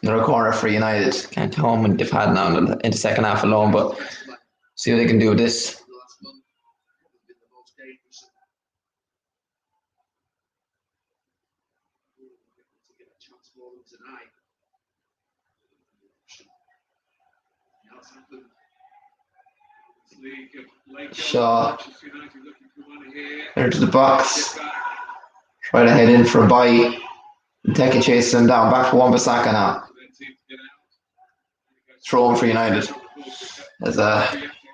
Speaker 3: Another corner for United. Can't come home and they've had now in the second half alone, but see what they can do with this. Shaw into the box. Try to head in for a bite. Teki chases him down. Back for Wan-Bissaka now. Throw him for United. As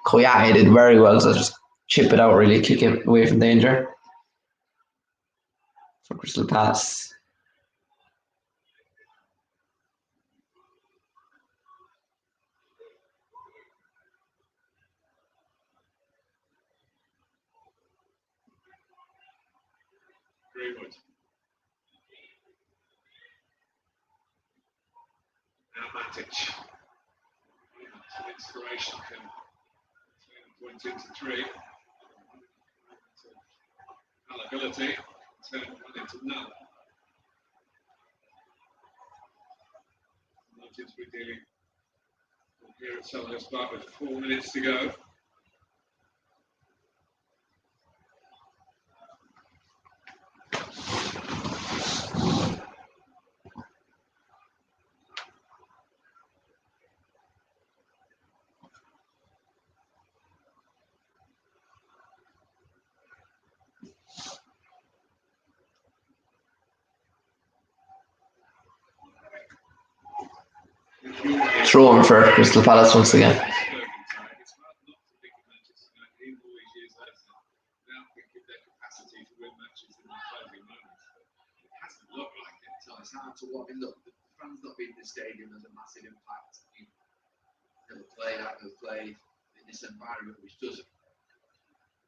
Speaker 3: Koyate did very well, so just chip it out, really kick it away from danger. For Crystal Palace.
Speaker 1: Greenwood. Now Matic. Some inspiration can turn a point into three. Malability, turn one into none. Noted we're dealing here at Selhurst Park with 4 minutes to go.
Speaker 3: Throw him for Crystal Palace once again.
Speaker 2: It's hard to walk in. Look, the fans not being in the stadium has a massive impact. Never played, I've never played in this environment, which does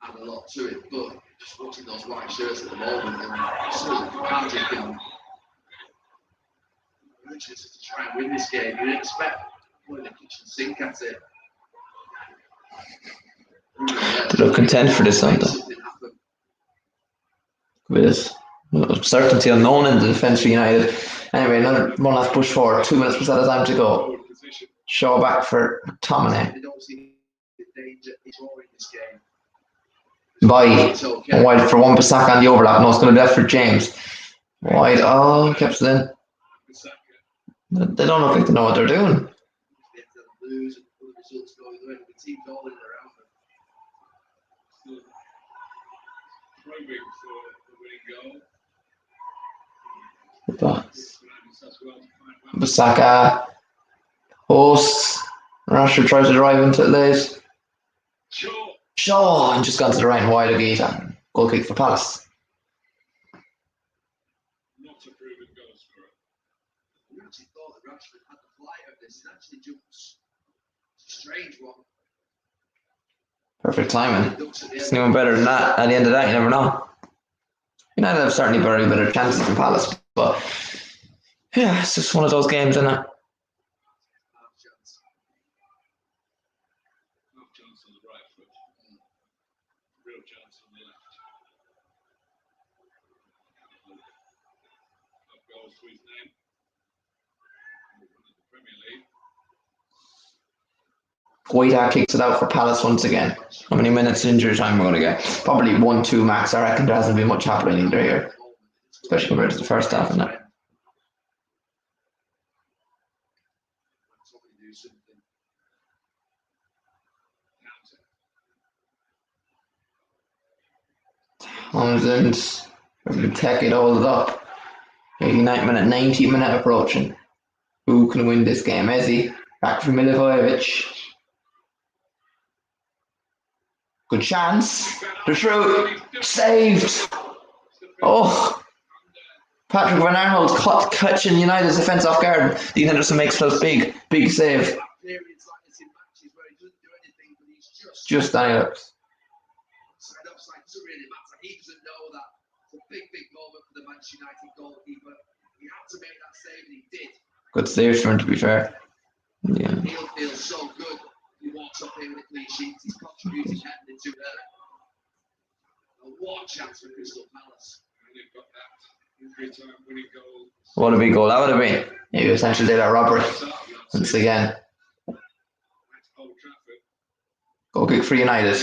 Speaker 2: add a lot to it. But just watching those white shirts at the moment, and so Cardiff can just to try and win this game. You'd expect putting the kitchen sink at it.
Speaker 3: To look content for this one, with certainty unknown in the defence for United. Anyway, another one last push forward. 2 minutes plus of time to go. Shaw back for McTominay. By wide for Wan-Bissaka on the overlap. No, it's going to be left for James. Wide. Oh, kept it in. They don't look like they know what they're doing. Wan-Bissaka. Post. Rashford tries to drive into it late. Shaw and just gone to the right and wide of Gita. Goal kick for Palace.
Speaker 1: Not a proven goal scorer.
Speaker 2: We actually thought that Rashford had the flight of this. It actually jumps. It's a strange one.
Speaker 3: Perfect timing. It's even better than that. At the end of that, you never know. United have certainly very better chances than Palace, but yeah, it's just one of those games, isn't it?
Speaker 1: Half chance on the right foot. Real chance on the left. Half goals to his name. The Premier League.
Speaker 3: Guaita kicks it out for Palace once again. How many minutes injury time we're going to get? Probably 1-2 max. I reckon there hasn't been much happening either here, especially compared to the first half and that. Townsend, Tech it all up. 89 minute, 90 minute approaching. Who can win this game? Eze, back from Milivojevic. Good chance. The through. Saved. Oh. Patrick Van Aanholt catching United's defence off guard. Dean Henderson makes a big save. Just Daniel.
Speaker 2: He doesn't know that. It's a big moment for the Manchester United goalkeeper. He had to make that save, and he did.
Speaker 3: Good save for him, to be fair. Yeah.
Speaker 2: He'll feel so good. He walks up here with a clean sheet. He's contributing heavily to a one chance for Crystal Palace.
Speaker 1: And they've got that Injury time winning goal.
Speaker 3: What a big goal that would have been. He essentially did a robbery once again. Goal kick for United.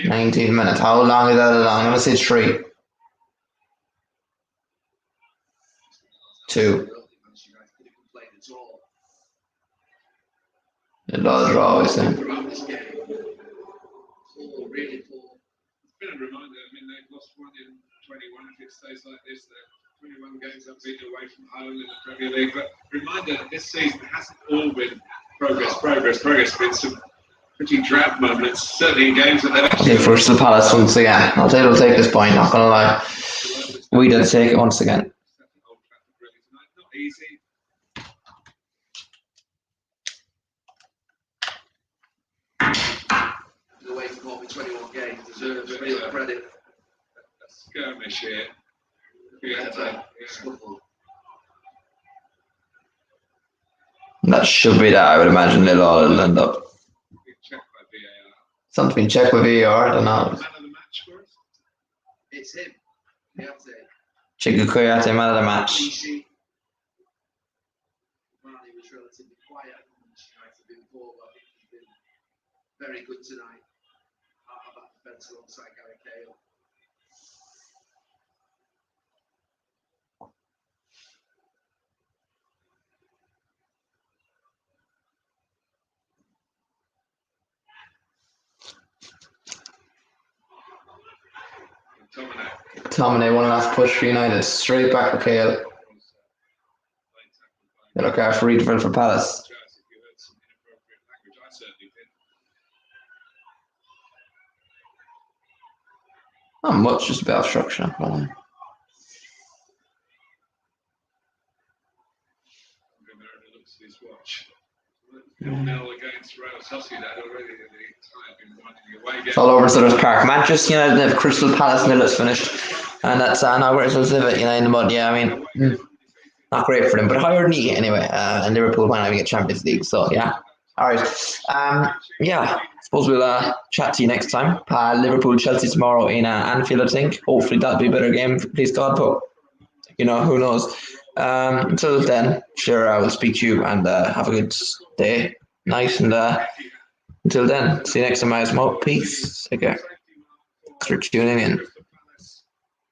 Speaker 3: 19 minutes. How long is that? I'm going to say 3. 2. It does draw, I think.
Speaker 1: It's been a reminder. I mean, they've lost 1 in 21. If it stays like this, they're 21 games unbeaten away from home in the Premier League. But reminder that this season hasn't all been progress. Been some pretty drab moments, certainly in games that they've actually.
Speaker 3: Okay, Crystal Palace once again. I'll say they'll take this point, not going to lie. We did take it once again.
Speaker 1: Not easy.
Speaker 2: Away from home in 21 games deserves real credit.
Speaker 1: A skirmish here.
Speaker 3: That should be that. I would imagine it'll all end up. Something been checked with VAR. I don't know.
Speaker 2: It's him.
Speaker 3: Chiku Koyate, man of the match.
Speaker 2: He was relatively quiet before, but I think he's been very good tonight. Out of that defence alongside Gary Cahill.
Speaker 3: Tomine, one last push for United. Straight back for Cahill. Yellow card for Reedville for Palace. Not much, just a bit of obstruction. It's all over Sutter's Park. Manchester United have Crystal Palace nil is finished, and that's not great results of it. In the mud. Yeah, I mean, not great for them, but higher than you anyway. And Liverpool might not even get Champions League. So yeah, all right. Yeah, suppose we'll chat to you next time. Liverpool Chelsea tomorrow in Anfield, I think. Hopefully that'll be a better game. Please God, but who knows. Until then, sure, I will speak to you and have a good day, night, and until then, see you next time, guys. Peace. Take care. Thanks for tuning in.